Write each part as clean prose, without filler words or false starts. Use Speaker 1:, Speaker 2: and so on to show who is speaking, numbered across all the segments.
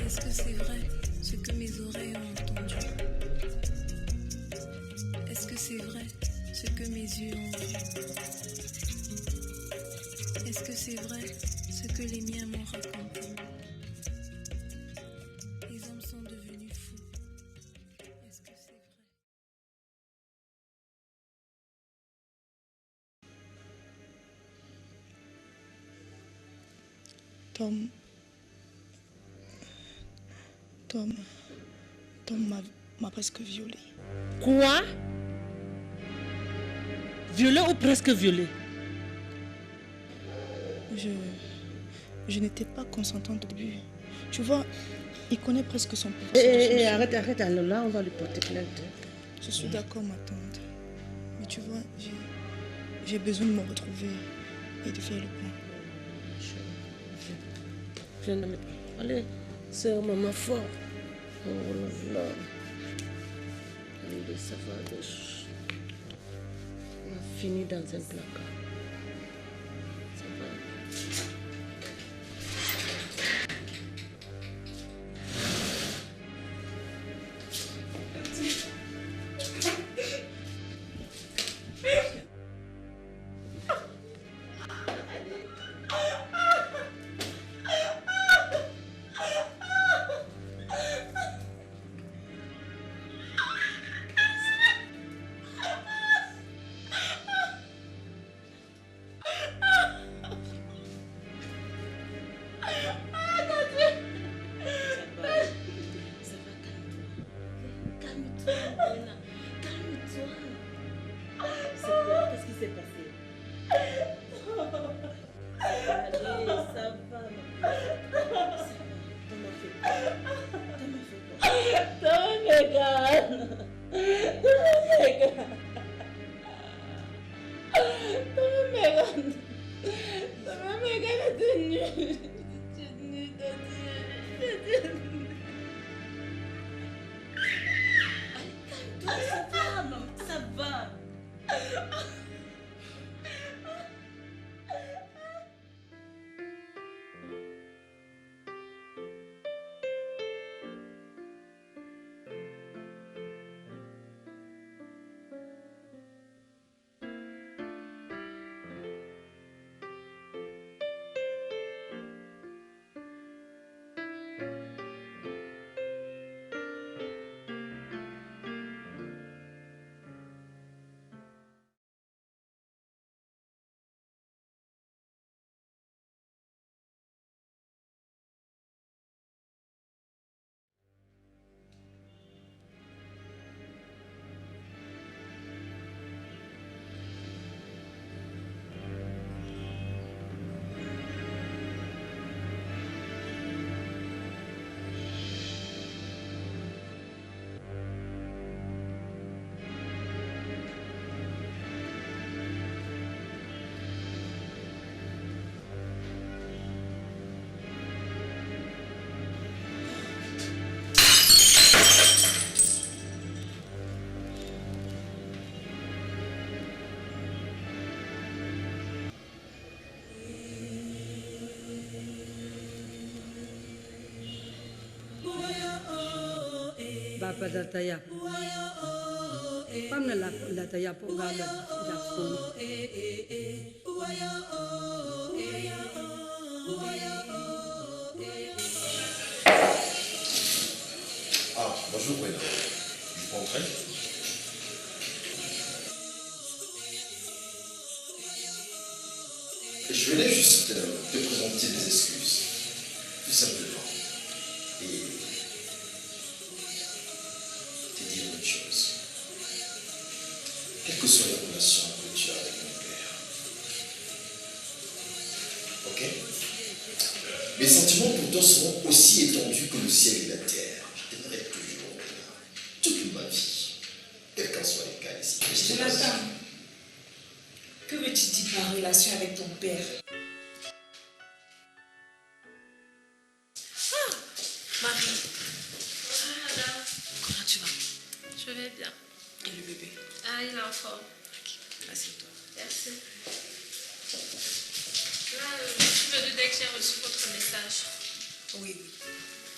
Speaker 1: Est-ce que c'est vrai ce que mes oreilles ont entendu? Est-ce que c'est vrai ce que mes yeux ont vu? Est-ce que c'est vrai ce que les miens m'ont raconté? Les hommes sont devenus fous. Est-ce que c'est vrai?
Speaker 2: Tom m'a presque violée.
Speaker 3: Quoi? Violée ou presque violée?
Speaker 2: Je n'étais pas consentante au début. Tu vois, il connaît presque son père.
Speaker 3: Arrête, alors là, on va lui porter plainte.
Speaker 2: Je suis d'accord, ma tante. Mais tu vois, j'ai besoin de me retrouver et de faire le point.
Speaker 3: Je ne me... Allez, sœur, maman fort. Oh là là. Allez, ça va. On a fini dans un placard. Ça va.
Speaker 4: Bapa dataya. Pamna la dataya po gala.
Speaker 5: Ah, bonjour, Brenda. Je peux entrer? Je venais juste te présenter des excuses, tout simplement, et te dire une chose. Quelle que soit la relation que tu as avec mon père, ok? Mes sentiments pour toi seront aussi étendus que le ciel et la terre. Je t'aimerai toujours, toute ma vie, quel qu'en soit les cas ici.
Speaker 1: Jonathan, que veux-tu dire par relation avec ton père?
Speaker 2: Marie,
Speaker 6: Ah, madame,
Speaker 2: comment tu vas?
Speaker 6: je vais bien.
Speaker 2: Et le bébé?
Speaker 6: Ah, il est en forme.
Speaker 2: Assieds-toi.
Speaker 6: Merci. Là, je suis venue dès que j'ai reçu votre message.
Speaker 2: Oui, oui.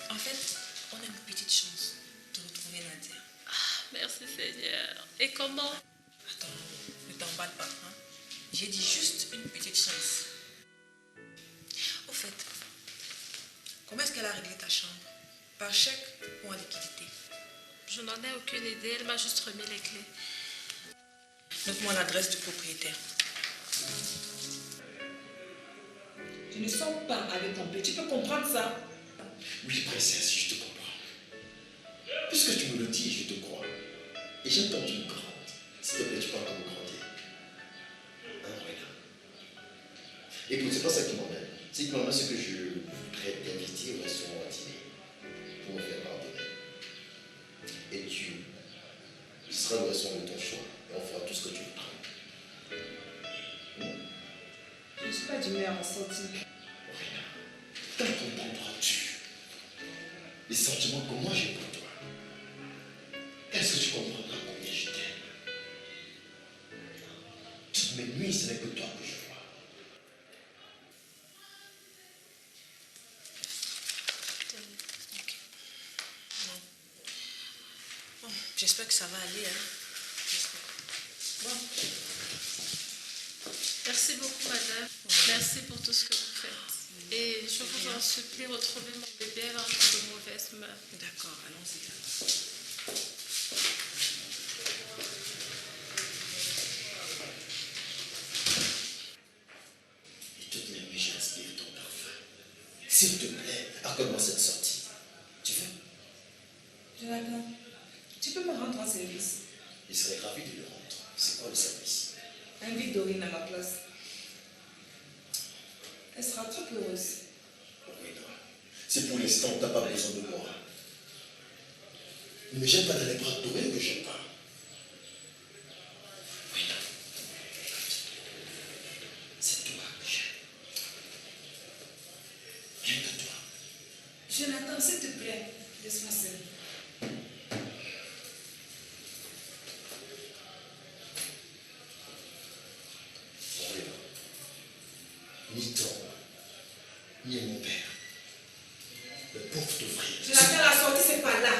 Speaker 2: En fait, on a une petite chance de retrouver Nadia.
Speaker 6: Ah, merci Seigneur. Et comment?
Speaker 2: Attends, ne t'emballe pas. Hein? J'ai dit juste une petite chance. Au fait, comment est-ce qu'elle a réglé ta chambre? Par chèque ou en liquidité?
Speaker 6: Je n'en ai aucune idée. Elle m'a juste remis les clés.
Speaker 2: Note-moi l'adresse du propriétaire.
Speaker 1: Tu ne sors pas avec ton père. Tu peux comprendre ça?
Speaker 5: Oui, princesse, je te comprends. Puisque tu me le dis, je te crois. Et j'attends une grande. S'il te plaît, tu peux encore me grandir. Hein, Brenda? Écoute, c'est pas ça qui m'emmène. C'est qui m'emmène, c'est que je voudrais t'inviter au restaurant à dîner pour me faire pardonner. Et tu seras le restaurant de ton choix. Et on fera tout ce que tu voudras.
Speaker 1: Je ne suis pas d'humeur à sortir.
Speaker 5: Brenda, quand comprendras-tu les sentiments que moi j'ai pour toi? Est-ce que tu comprendras combien je t'aime? Toutes mes nuits, ce n'est que toi que je vois.
Speaker 2: Ok. Bon, j'espère que ça va aller. Hein? J'espère. Bon.
Speaker 6: Merci beaucoup, madame. Merci pour tout ce que vous faites. Et je vous en supplie, retrouvez mon bébé avant de mauvaises mœurs.
Speaker 2: D'accord, allons-y.
Speaker 5: Et toute mes nuits, je respire ton parfum. S'il te plaît, accorde-moi cette sortie. Tu veux?
Speaker 1: Jonathan, tu peux me rendre un service?
Speaker 5: Il serait ravi de le rendre. C'est quoi le service?
Speaker 1: Invite Dorine à ma place. Elle sera trop heureuse.
Speaker 5: Oui, non. C'est pour l'instant, tu n'as pas besoin de moi. Ne me jette pas dans les bras dorés que j'aime pas. Oui, non. C'est toi que j'aime. Rien que toi.
Speaker 1: Jonathan, s'il te plaît, laisse-moi seule.
Speaker 5: Oui, non. Ni toi, ni mon père ne peuvent t'offrir.
Speaker 1: Jonathan, la sortie, c'est pas là.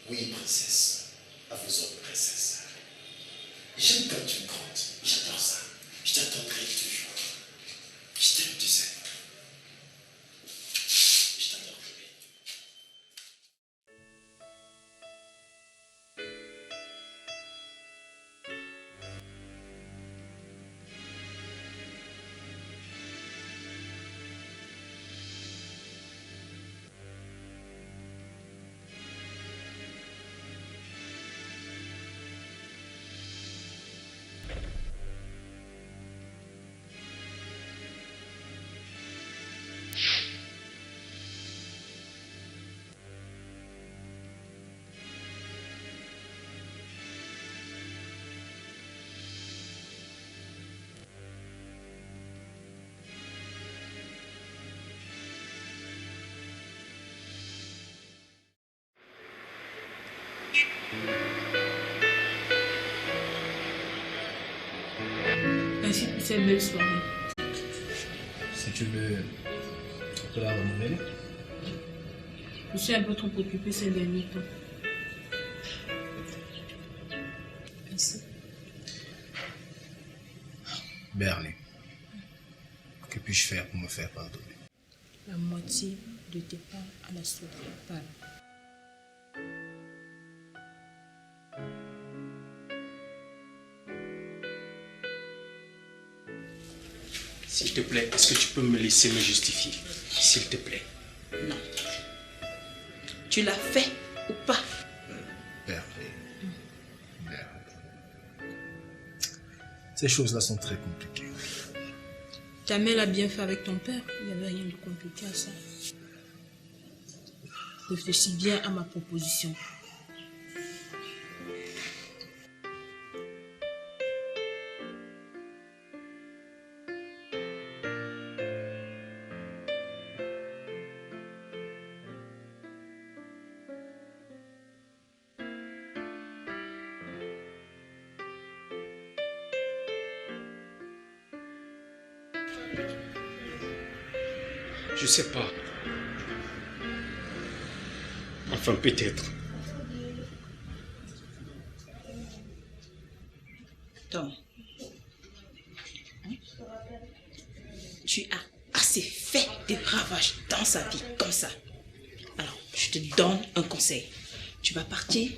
Speaker 5: Oui, princesse. À vos ordres, princesse. J'aime quand tu me grandes. J'adore ça. Je t'attendrai toujours. Je t'aime, tu sais. Je t'adore, bébé.
Speaker 1: Merci pour cette belle soirée.
Speaker 7: Si tu veux, on peut la renouveler.
Speaker 1: Je suis un peu trop occupée ces derniers temps.
Speaker 7: Merci. Bernie, que puis-je faire pour me faire pardonner?
Speaker 2: La moitié de tes parts à la société.
Speaker 8: S'il te plaît, est-ce que tu peux me laisser me justifier? S'il te plaît.
Speaker 1: Non. Tu l'as fait ou pas?
Speaker 7: Bernie. Bernie. Ces choses-là sont très compliquées.
Speaker 2: Ta mère l'a bien fait avec ton père. Il n'y avait rien de compliqué à ça. Réfléchis bien à ma proposition.
Speaker 8: Je sais pas. Enfin, peut-être.
Speaker 1: Tom, tu as assez fait des ravages dans sa vie comme ça. Alors, je te donne un conseil. Tu vas partir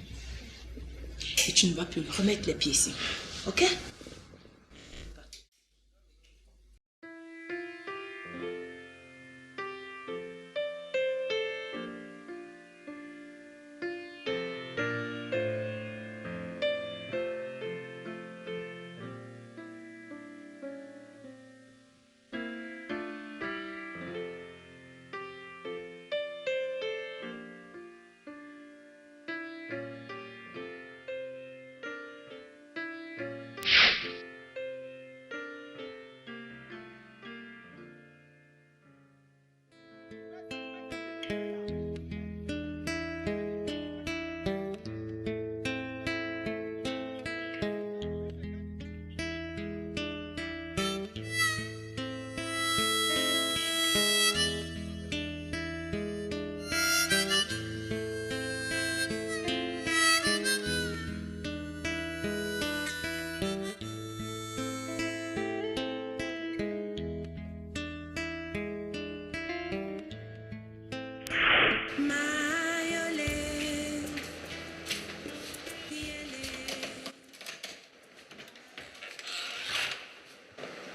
Speaker 1: et tu ne vas plus remettre les pieds ici. Ok?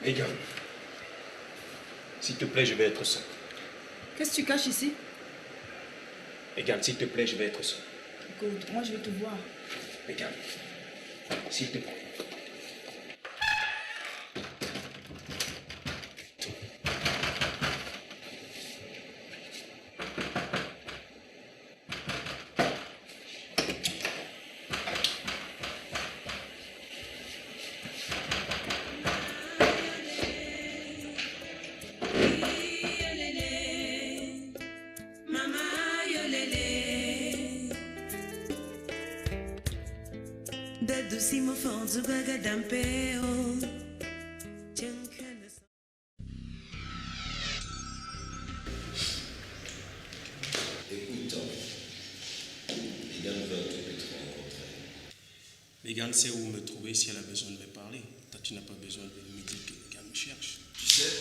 Speaker 8: Megan, s'il te plaît, je vais être seul.
Speaker 9: Qu'est-ce que tu caches ici?
Speaker 8: Megan, s'il te plaît, je vais être seul.
Speaker 9: Écoute, moi je vais te voir.
Speaker 8: Megan, s'il te plaît. Megan sait où me trouver si elle a besoin de me parler. Toi, tu n'as pas besoin de me dire que Megan me cherche.
Speaker 5: Tu sais,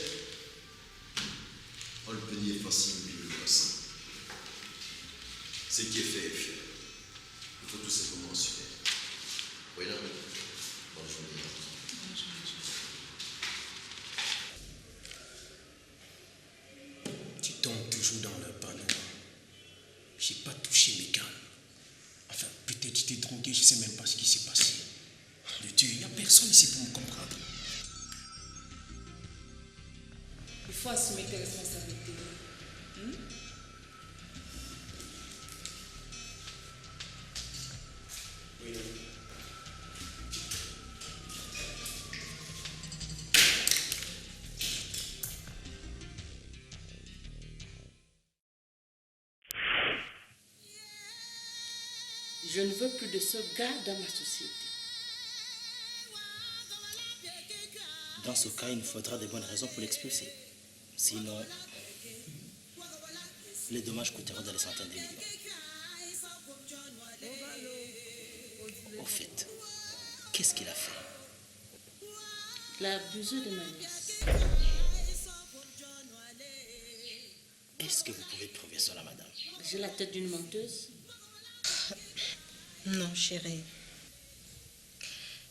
Speaker 5: on le peut nier facile le poisson. Ce qui est fait est fait. Il faut tout simplement assumer. Oui, non, bonne journée.
Speaker 8: Tu tombes toujours dans le panneau. J'ai pas touché Megan. Enfin, peut-être tu t'es drogué, je sais même pas ce qui s'est passé. De Dieu, il n'y a personne ici pour me comprendre.
Speaker 1: Il faut assumer tes responsabilités.
Speaker 8: Oui, non.
Speaker 3: Je ne veux plus de ce gars dans ma société.
Speaker 10: Dans ce cas, il nous faudra des bonnes raisons pour l'expulser. Sinon, les dommages coûteront dans les centaines de millions. Au fait, qu'est-ce qu'il a fait?
Speaker 3: L'abuseux de ma nièce.
Speaker 10: Est-ce que vous pouvez prouver cela, madame?
Speaker 3: J'ai la tête d'une menteuse.
Speaker 1: Non, chérie.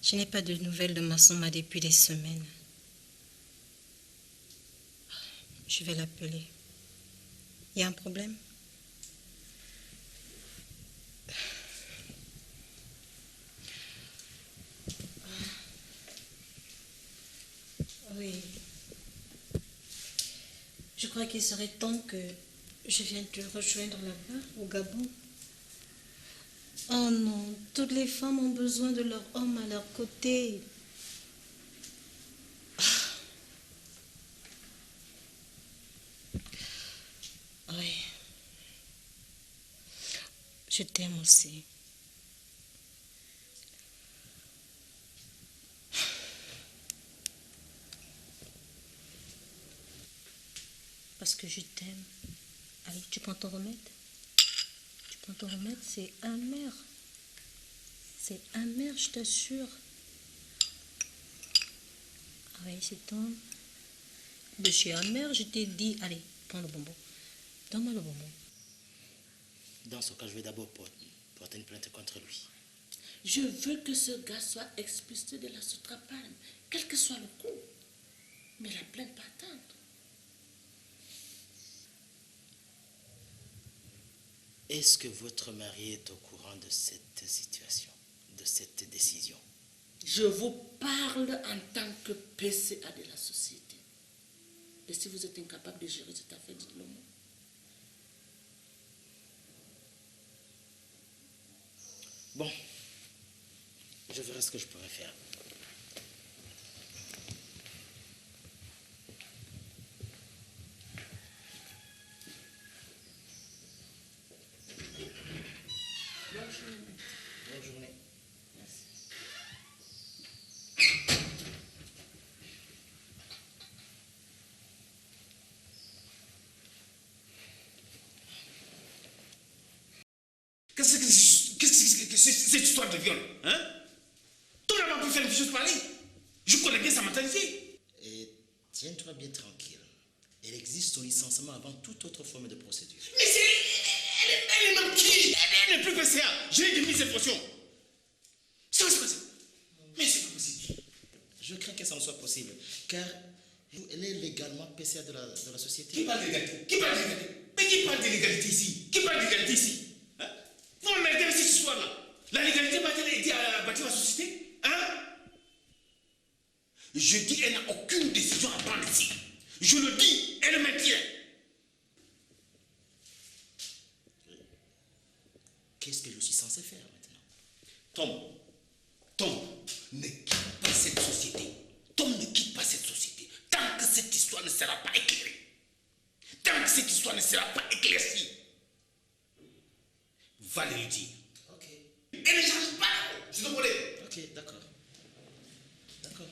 Speaker 1: Je n'ai pas de nouvelles de Massouma depuis des semaines. Je vais l'appeler. Il y a un problème? Oui. Je crois qu'il serait temps que je vienne te rejoindre là-bas, au Gabon. Oh non, toutes les femmes ont besoin de leur homme à leur côté. Oui. Je t'aime aussi. Parce que je t'aime. Allez, tu prends ton remède? Tu prends ton remède, c'est amer. C'est amer, je t'assure. Ah oui, c'est ton... De chez amer, je t'ai dit, allez, prends le bonbon. Donne-moi le bonbon.
Speaker 10: Dans ce cas, je vais d'abord porter une plainte contre lui.
Speaker 3: Je veux que ce gars soit expulsé de la Sotrapane, quel que soit le coup. Mais la plainte va attendre.
Speaker 10: Est-ce que votre mari est au courant de cette situation, de cette décision?
Speaker 3: Je vous parle en tant que PCA de la société. Et si vous êtes incapable de gérer cette affaire, dites-le moi.
Speaker 10: Bon, je verrai ce que je pourrais faire. Bonne journée. Merci.
Speaker 8: Qu'est-ce que c'est cette histoire de viol, hein? Tout le monde peut faire une chose pareille. Je connais bien sa mentalité.
Speaker 10: Et tiens-toi bien tranquille. Elle existe au licenciement avant toute autre forme de procédure.
Speaker 8: Mais elle est même qui? Elle n'est plus PCA. J'ai démis cette fonction. C'est quoi ça? Mais c'est pas possible.
Speaker 10: Je crains que ça ne soit possible, car elle est légalement PCA de la société.
Speaker 8: Qui parle d'égalité? Qui parle d'égalité? Mais qui parle de l'égalité ici? Qui parle d'égalité ici? Hein? Vous m'emmerdez avec cette histoire-là. La légalité va-t-elle aider à bâtir la société? Hein? Je dis, elle n'a aucune décision à prendre ici. Je le dis, elle le maintient.
Speaker 10: Qu'est-ce que je suis censé faire maintenant?
Speaker 8: Tom, ne quitte pas cette société. Tom ne quitte pas cette société. Tant que cette histoire ne sera pas éclairée. Tant que cette histoire ne sera pas éclaircie. Va le lui dire.
Speaker 10: Ok.
Speaker 8: Elle ne change pas. Je te connais.
Speaker 10: Ok, d'accord. D'accord.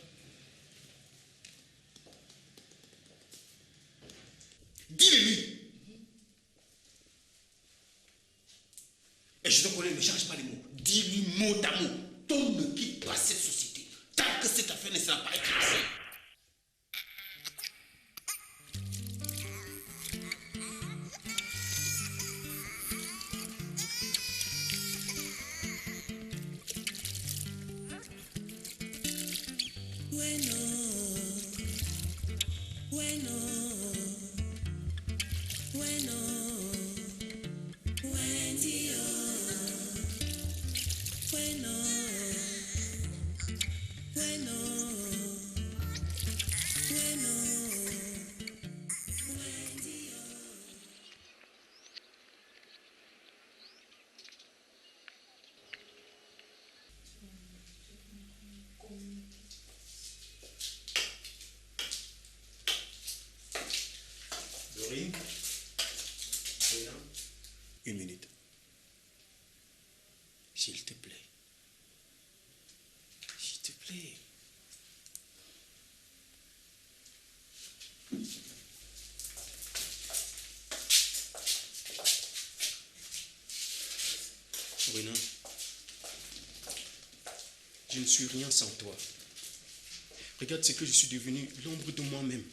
Speaker 8: Dis-le-lui. Et je te connais, ne change pas les mots. Dis-lui mot à mot. Tom ne quitte pas cette société. Tant que cette affaire ne sera pas éclaircie.
Speaker 5: Dorine,
Speaker 8: Une minute. S'il te plaît. S'il te plaît.
Speaker 5: Bruna, je ne suis rien sans toi.
Speaker 8: Regarde ce que je suis devenu, l'ombre de moi-même.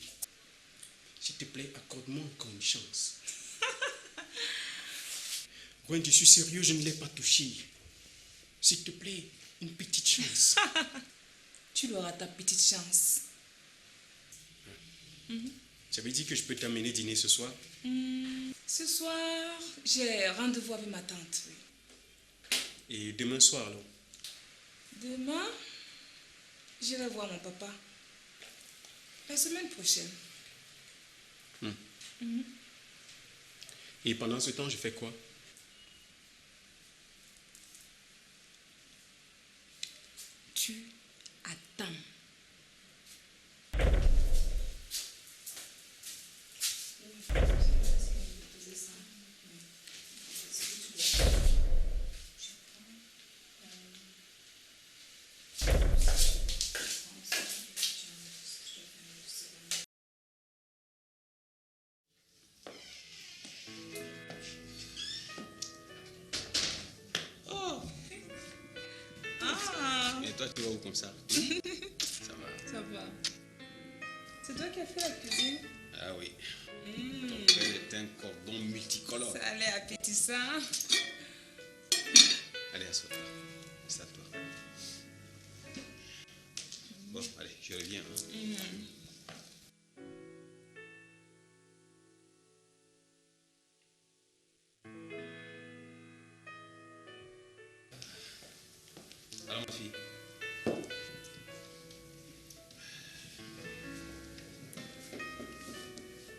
Speaker 8: S'il te plaît, accorde-moi encore une chance. Gwen, je suis sérieux, je ne l'ai pas touché. S'il te plaît, une petite chance.
Speaker 1: Tu l'auras ta petite chance.
Speaker 8: J'avais dit que je peux t'amener dîner ce soir.
Speaker 1: Ce soir, j'ai rendez-vous avec ma tante. Oui.
Speaker 8: Et demain soir, alors?
Speaker 1: Demain, j'irai voir mon papa. La semaine prochaine.
Speaker 8: Et pendant ce temps, je fais quoi?
Speaker 1: Tu attends.
Speaker 8: Et toi, tu vas où comme ça? Ça va.
Speaker 1: Ça va. C'est toi qui as fait la cuisine?
Speaker 8: Ah oui. Ton père est un cordon multicolore.
Speaker 1: Ça allait appétissant.
Speaker 8: Allez, assois-toi. Assois-toi. Bon, allez, je reviens. Alors, ma fille.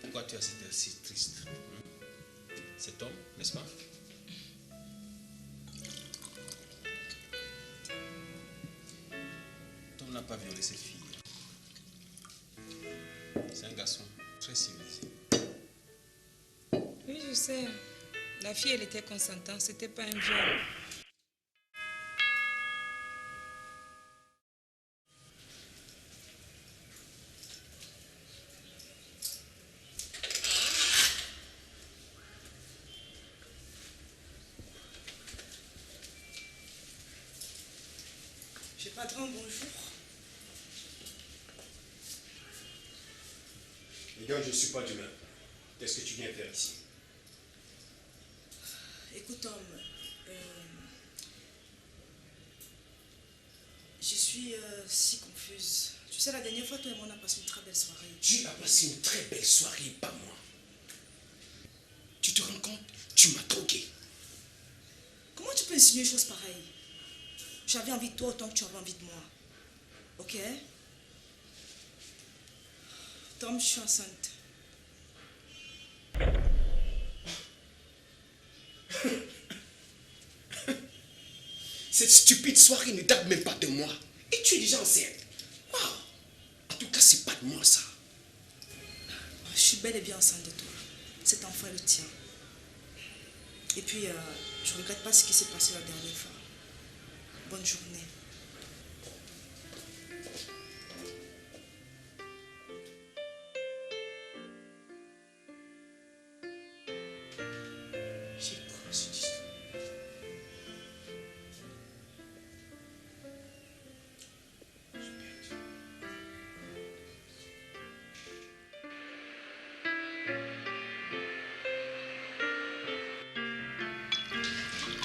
Speaker 8: Pourquoi tu as cet air si triste? Cet homme, n'est-ce pas? Tom n'a pas violé cette fille. C'est un garçon très civilisé.
Speaker 1: Oui, je sais. La fille, elle était consentante. C'était pas un viol. Monsieur Patron, bonjour.
Speaker 8: Les gars, je ne suis pas d'humeur. Qu'est-ce que tu viens faire ici?
Speaker 9: Écoute, Tom, je suis si confuse. Tu sais, la dernière fois, toi et moi, on a passé une très belle soirée.
Speaker 8: Tu as passé une très belle soirée, pas moi. Tu te rends compte? Tu m'as drogué.
Speaker 9: Comment tu peux insinuer une chose pareille? J'avais envie de toi autant que tu avais envie de moi. Ok? Tom, je suis enceinte.
Speaker 8: Cette stupide soirée ne date même pas de moi. Et tu es déjà enceinte. Waouh! En tout cas, c'est pas de moi, ça.
Speaker 9: Je suis bel et bien enceinte de toi. Cet enfant est le tien. Et puis, je regrette pas ce qui s'est passé la dernière fois. Bonne journée.
Speaker 8: J'ai quoi, ce disque?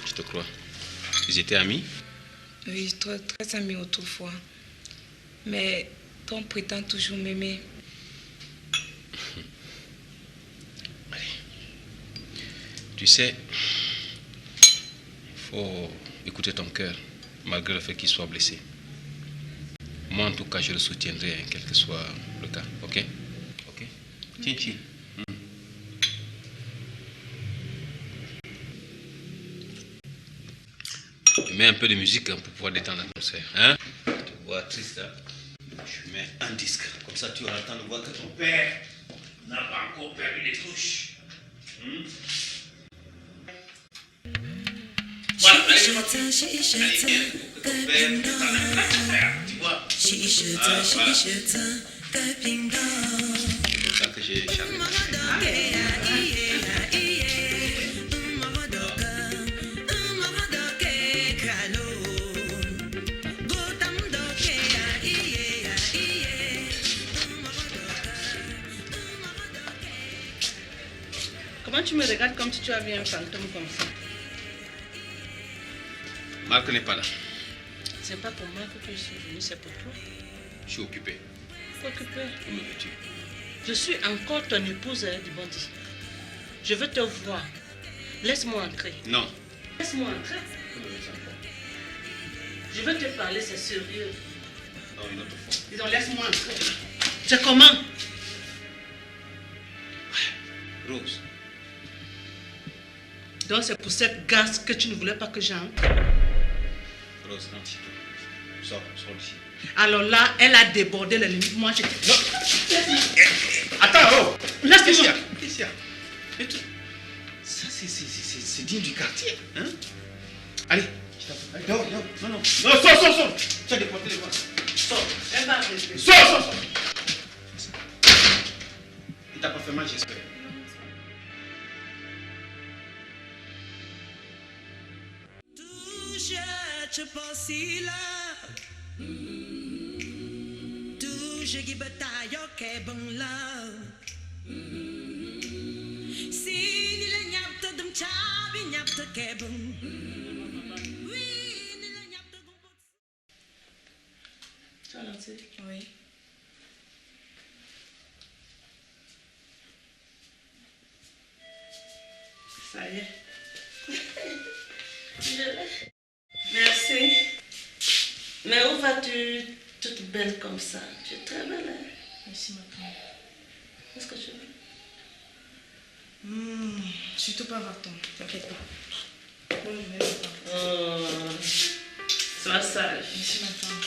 Speaker 8: Je te crois. Ils étaient amis?
Speaker 1: Oui, très, très amis autrefois. Mais Tom prétend toujours m'aimer.
Speaker 8: Allez. Tu sais, il faut écouter ton cœur, malgré le fait qu'il soit blessé. Moi, en tout cas, je le soutiendrai, quel que soit le cas. Ok? Ok? Tiens, tiens. Mets un peu de musique pour pouvoir détendre l'atmosphère. Hein? Tu vois, triste, hein? Je mets un disque. Comme ça, tu auras le temps de voir que ton père n'a pas encore perdu les touches. Voilà, allez, je m'appelle. Allez, viens, pour que ton père ait le temps de l'atmosphère. Tu vois? Voilà. C'est pour ça que j'ai chargé ma chaîne.
Speaker 3: Quand tu me regardes comme si tu avais un fantôme comme ça.
Speaker 8: Marc n'est pas là.
Speaker 3: C'est pas pour moi que je suis venue, c'est pour toi.
Speaker 8: Je suis occupé.
Speaker 3: Occupé.
Speaker 8: Où me veux-tu?
Speaker 3: Je suis encore ton épouse, du bandit. Je veux te voir. Laisse-moi entrer.
Speaker 8: Non.
Speaker 3: Laisse-moi entrer.
Speaker 8: Où me veux-tu encore?
Speaker 3: Je veux te parler, c'est sérieux.
Speaker 8: Non, une autre fois.
Speaker 3: Dis donc, laisse-moi entrer. C'est comment?
Speaker 8: Rose.
Speaker 3: Donc c'est pour cette gaze que tu ne voulais pas que j'entre.
Speaker 8: Rose, rentre chez toi. Sors d'ici.
Speaker 3: Alors là, elle a débordé les limites. Moi, j'étais...
Speaker 8: Non. Attends, oh.
Speaker 3: Laisse-moi.
Speaker 8: Qu'est-ce mais tout... Ça, c'est digne du quartier. Hein? Allez, je t'appelle. Non. Non, sors. Tu as déporté les voix. Sors.
Speaker 3: Elle va rester.
Speaker 8: Sors. Il t'a pas fait mal, j'espère.
Speaker 11: Je pense là. Toujours qui bataille ok bon là. Si ni la nyapta dum chabi nyapta ke bon. Oui, ni la nyapta bon.
Speaker 3: Tu as lancé?
Speaker 9: Oui.
Speaker 3: Ça y est. Je l'ai. Merci. Mais où vas-tu toute belle comme ça? Tu es très belle. Hein?
Speaker 9: Merci, ma femme.
Speaker 3: Qu'est-ce que tu veux?
Speaker 9: Surtout pas va-t'en, t'inquiète pas.
Speaker 3: Oh, sois sage.
Speaker 9: Merci, ma femme.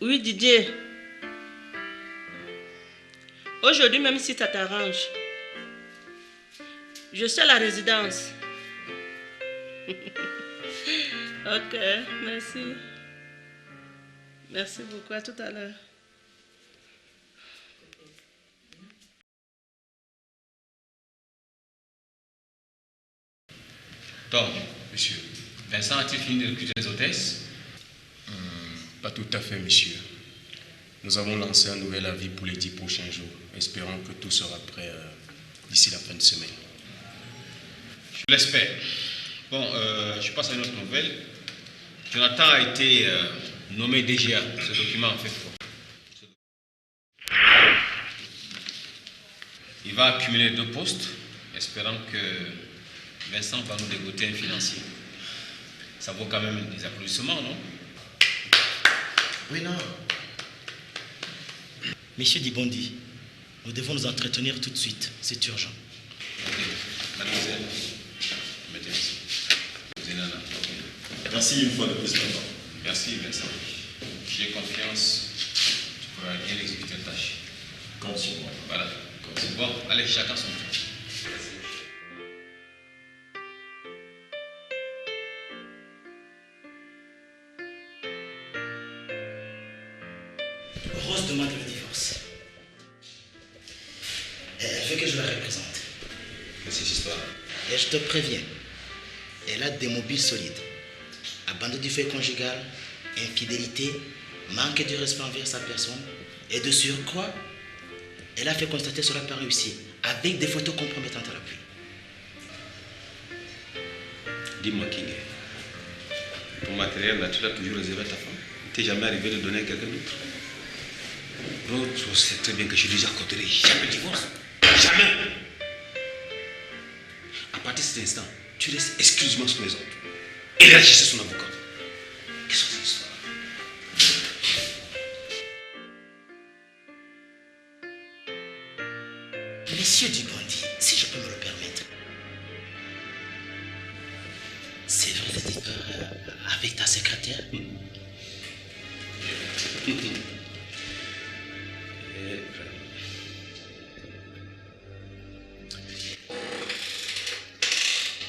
Speaker 3: Oui, Didier. Aujourd'hui, même si ça t'arrange, je suis à la résidence. Ok, merci. Merci beaucoup, à tout à l'heure.
Speaker 12: Donc, monsieur, Vincent a-t-il fini de recruter les hôtesses?
Speaker 5: Pas tout à fait, monsieur. Nous avons lancé un nouvel avis pour les 10 prochains jours. Espérons que tout sera prêt d'ici la fin de semaine.
Speaker 12: Je l'espère. Bon, je passe à une autre nouvelle. Jonathan a été nommé DGA. Ce document en fait quoi? Il va accumuler 2 postes, espérant que Vincent va nous dégoter un financier. Ça vaut quand même des applaudissements, non?
Speaker 10: Oui, non. Monsieur Dibondi, nous devons nous entretenir tout de suite. C'est urgent.
Speaker 12: Mademoiselle, mettez ici. Vous êtes là.
Speaker 5: Merci une fois de plus, maintenant.
Speaker 12: Merci, Vincent. J'ai confiance. Tu pourras bien exécuter la tâche.
Speaker 5: Compte sur moi.
Speaker 12: Voilà. Bon, allez, chacun son tour.
Speaker 10: Rose demande le divorce. Elle veut que je la représente.
Speaker 12: Mais c'est cette histoire.
Speaker 10: Et je te préviens, elle a des mobiles solides. Abandon du fait conjugal, infidélité, manque de respect envers sa personne, et de surcroît, elle a fait constater cela par huissier, avec des photos compromettantes à l'appui.
Speaker 8: Dis-moi, King, ton matériel là, tu l'as toujours réservé à ta femme? Tu n'es jamais arrivé de donner à quelqu'un d'autre? Rose, tu sais très bien que je lui accorderai jamais le divorce. Jamais! À partir de cet instant, tu restes exclusivement sur les autres. Et là, chercher son avocat. Qu'est-ce que c'est l'histoire?
Speaker 10: Monsieur Dubondi, si je peux me le permettre, c'est vrai cette histoire avec ta secrétaire?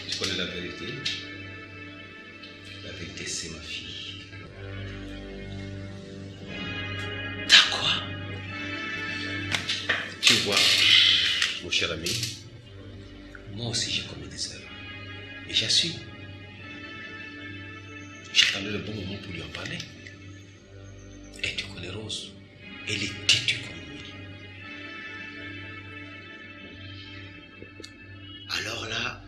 Speaker 8: Je connais la vérité. La vérité, c'est ma fille.
Speaker 10: T'as quoi?
Speaker 8: Tu vois, mon cher ami, moi aussi j'ai commis des erreurs. Et j'assume. j'attendais le bon moment pour lui en parler. Et tu connais Rose. Elle est têtue comme lui.
Speaker 10: Alors là,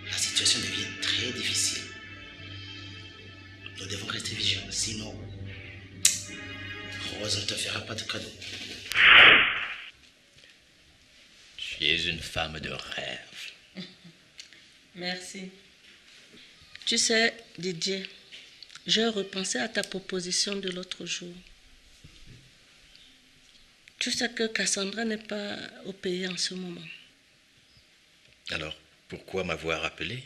Speaker 10: la situation devient très difficile. Nous devons rester vigilants, sinon Rose ne te fera pas de cadeau. Tu es une femme de rêve.
Speaker 3: Merci. Tu sais, Didier, j'ai repensé à ta proposition de l'autre jour. Tu sais que Cassandra n'est pas au pays en ce moment.
Speaker 10: Alors, pourquoi m'avoir appelé?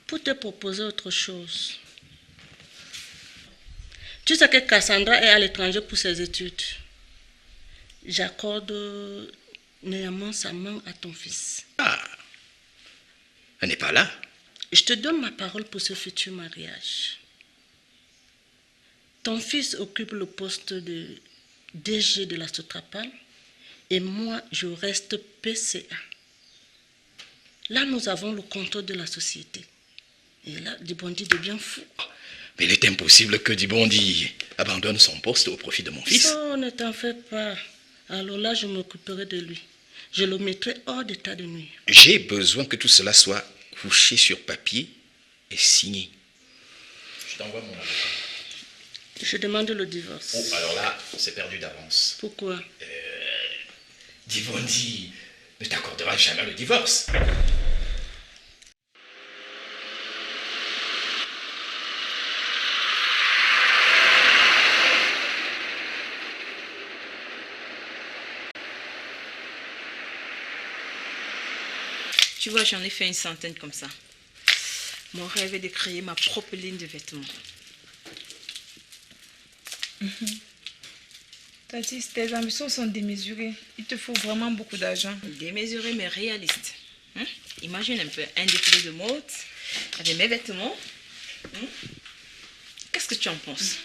Speaker 3: Pour te proposer autre chose. Tu sais que Cassandra est à l'étranger pour ses études. J'accorde néanmoins sa main à ton fils.
Speaker 10: Ah, elle n'est pas là.
Speaker 3: Je te donne ma parole pour ce futur mariage. Ton fils occupe le poste de DG de la Sotrapal et moi, je reste PCA. Là, nous avons le contrôle de la société. Et là, Dibondi devient fou.
Speaker 10: Mais il est impossible que Dibondi abandonne son poste au profit de mon fils.
Speaker 3: Oh, ne t'en fais pas. Alors là, je m'occuperai de lui. Je le mettrai hors d'état de nuit.
Speaker 10: J'ai besoin que tout cela soit couché sur papier et signé. Je t'envoie mon avocat.
Speaker 3: Je demande le divorce.
Speaker 10: Oh, alors là, c'est perdu d'avance.
Speaker 3: Pourquoi?
Speaker 10: Dibondi ne t'accordera jamais le divorce.
Speaker 1: Tu vois, j'en ai fait une centaine comme ça. Mon rêve est de créer ma propre ligne de vêtements.
Speaker 2: Tati, tes ambitions sont démesurées. Il te faut vraiment beaucoup d'argent.
Speaker 1: Démesuré mais réaliste. Imagine un peu un défilé de mode avec mes vêtements. Qu'est-ce que tu en penses?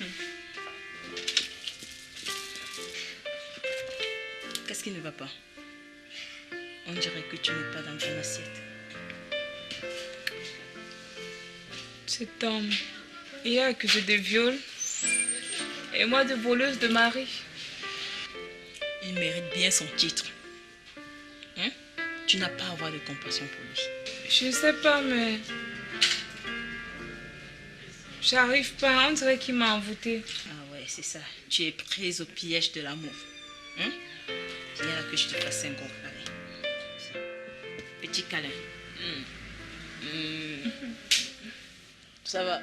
Speaker 1: Qu'est-ce qui ne va pas? On dirait que tu n'es pas dans ton assiette.
Speaker 2: Cet homme, il est accusé de viol et moi de voleuse de mari.
Speaker 1: Il mérite bien son titre. Tu n'as pas à avoir de compassion pour lui.
Speaker 2: Je ne sais pas, mais j'arrive pas. On dirait qu'il m'a envoûtée.
Speaker 1: Ah ouais, c'est ça. Tu es prise au piège de l'amour. Il y a là que je te fasse un gros câlin. Petit câlin. Ça va.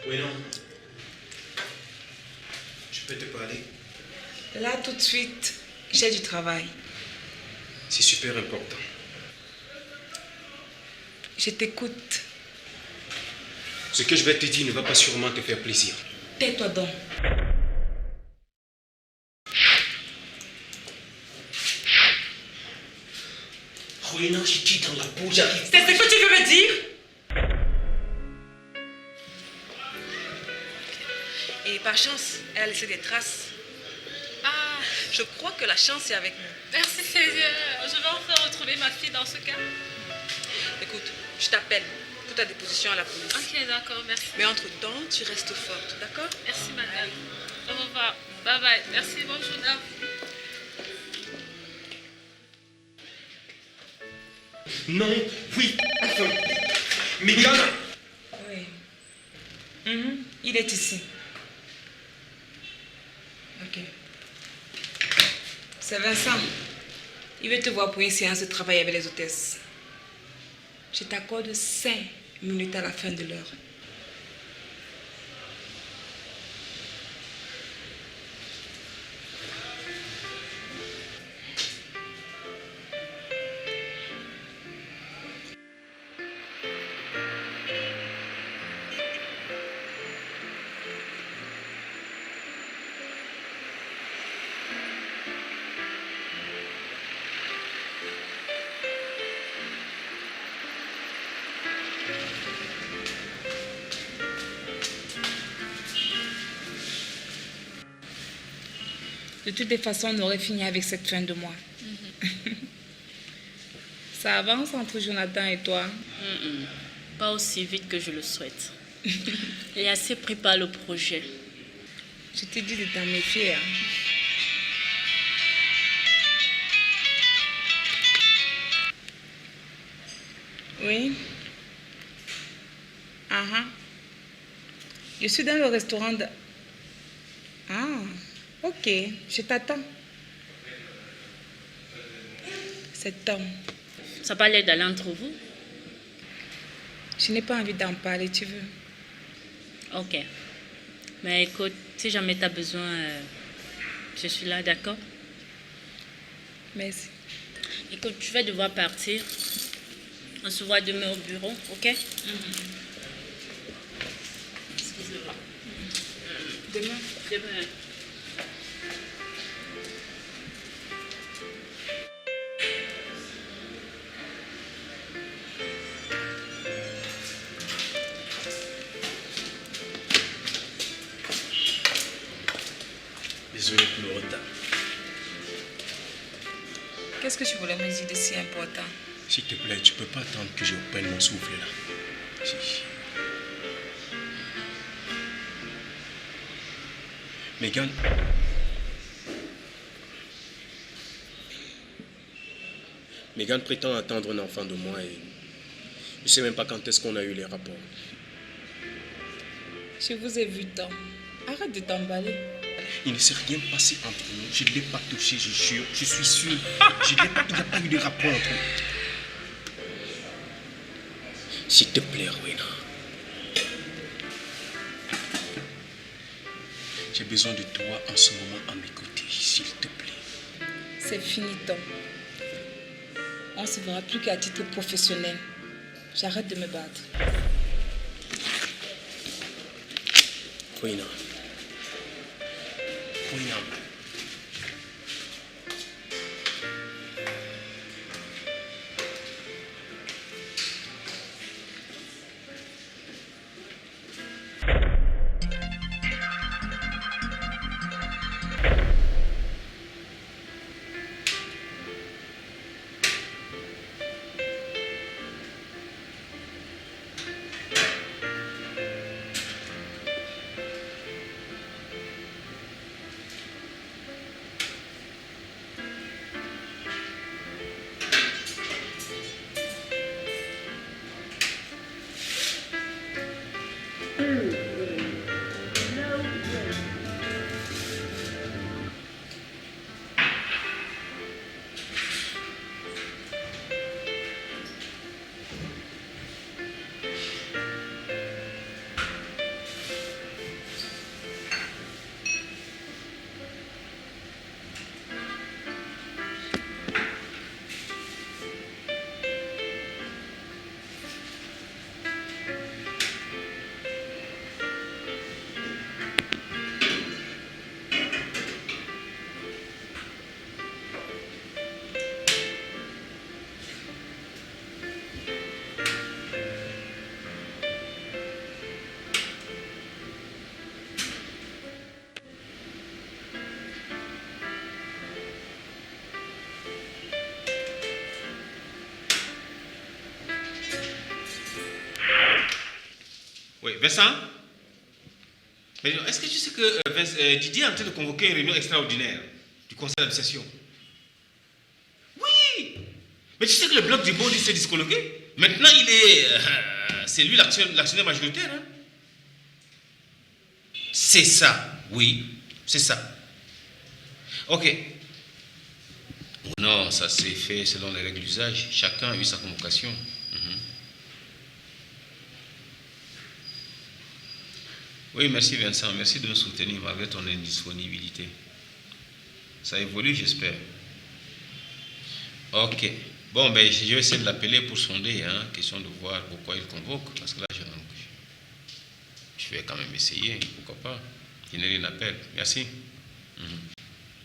Speaker 8: Oui, non. Je peux te parler?
Speaker 2: Là, tout de suite, j'ai du travail.
Speaker 8: C'est super important.
Speaker 2: Je t'écoute.
Speaker 8: Ce que je vais te dire ne va pas sûrement te faire plaisir.
Speaker 2: Tais-toi donc.
Speaker 8: Rolina, je dis dans la bouche, j'arrive.
Speaker 2: C'est ce que tu veux me dire? Et par chance, elle a laissé des traces.
Speaker 6: Ah,
Speaker 2: Je crois que la chance est avec nous.
Speaker 6: merci Seigneur. Je vais enfin retrouver ma fille dans ce cas.
Speaker 2: Écoute, je t'appelle pour ta déposition à la police.
Speaker 6: Ok, d'accord, merci.
Speaker 2: Mais entre-temps, tu restes forte, d'accord?
Speaker 6: Merci madame. Au revoir. Bye bye. Merci, bonne journée à vous.
Speaker 8: Non, oui, enfin. Megan!
Speaker 2: Oui. Il est ici. Ok. C'est Vincent. Il veut te voir pour une séance de travail avec les hôtesses. Je t'accorde 5 minutes à la fin de l'heure.
Speaker 1: De toutes les façons, on aurait fini avec cette fin de mois. Ça avance entre Jonathan et toi?
Speaker 13: Pas aussi vite que je le souhaite. Il est assez pris par le projet.
Speaker 1: Je t'ai dit de t'en méfier. Hein. Oui. Je suis dans le restaurant de... Ah, ok, je t'attends. Cet homme.
Speaker 13: Ça parlait d'aller entre vous?
Speaker 1: Je n'ai pas envie d'en parler, tu veux?
Speaker 13: Ok. Mais écoute, si jamais tu as besoin, je suis là, d'accord?
Speaker 1: Merci.
Speaker 13: Écoute, je vais devoir partir. On se voit demain au bureau, ok? Excusez-moi.
Speaker 1: Demain?
Speaker 13: Demain.
Speaker 5: Désolé pour le retard.
Speaker 1: Qu'est-ce que tu voulais me dire de si important?
Speaker 5: S'il te plaît, tu peux pas attendre que je reprenne mon souffle là. Si. Megan. Megan prétend attendre un enfant de moi et je sais même pas quand est-ce qu'on a eu les rapports.
Speaker 1: Je vous ai vu, Tom. Arrête de t'emballer.
Speaker 5: Il ne s'est rien passé entre nous. Je ne l'ai pas touché, je jure. Je suis sûr. Il n'y a pas eu de rapport entre nous. S'il te plaît, Rowena. J'ai besoin de toi en ce moment à mes côtés, s'il te plaît.
Speaker 1: C'est fini, Tom. On ne se verra plus qu'à titre professionnel. J'arrête de me battre.
Speaker 5: Rowena. Rowena.
Speaker 8: Oui, Vincent? Mais est-ce que tu sais que Didier est en train de convoquer une réunion extraordinaire du conseil d'administration? Oui! Mais tu sais que le bloc du board s'est discologué? Maintenant, c'est lui l'actionnaire majoritaire. Hein? C'est ça, oui, c'est ça. Ok. Non, ça s'est fait selon les règles d'usage. Chacun a eu sa convocation. Oui, merci Vincent. Merci de nous soutenir malgré ton indisponibilité. Ça évolue, j'espère. Ok. Bon, ben, je vais essayer de l'appeler pour sonder, hein, question de voir pourquoi il convoque. Parce que là, je vais quand même essayer. Pourquoi pas? Il n'est rien appel. Merci.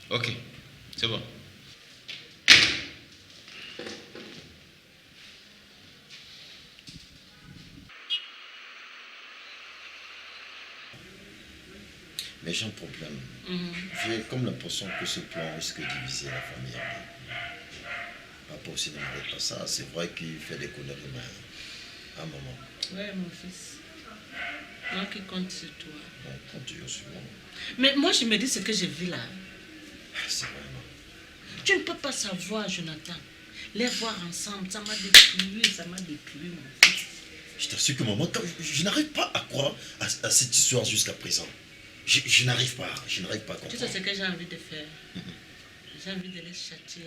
Speaker 8: Ok. C'est bon.
Speaker 5: Mais j'ai un problème. J'ai comme l'impression que ce plan risque de diviser la famille. Papa aussi ne m'arrête pas ça. C'est vrai qu'il fait des conneries, mais à un moment.
Speaker 3: Ouais, mon fils. Moi qui compte sur toi.
Speaker 5: Bon, compte toujours sur moi.
Speaker 3: Mais moi, je me dis ce que j'ai vu là.
Speaker 5: C'est vrai, non.
Speaker 3: Tu ne peux pas savoir, Jonathan. Les voir ensemble, ça m'a détruit, mon fils.
Speaker 5: Je t'assure que maman, je n'arrive pas à croire à cette histoire jusqu'à présent. Je n'arrive pas à comprendre.
Speaker 3: Tu sais ce que j'ai envie de faire? J'ai envie de les châtier.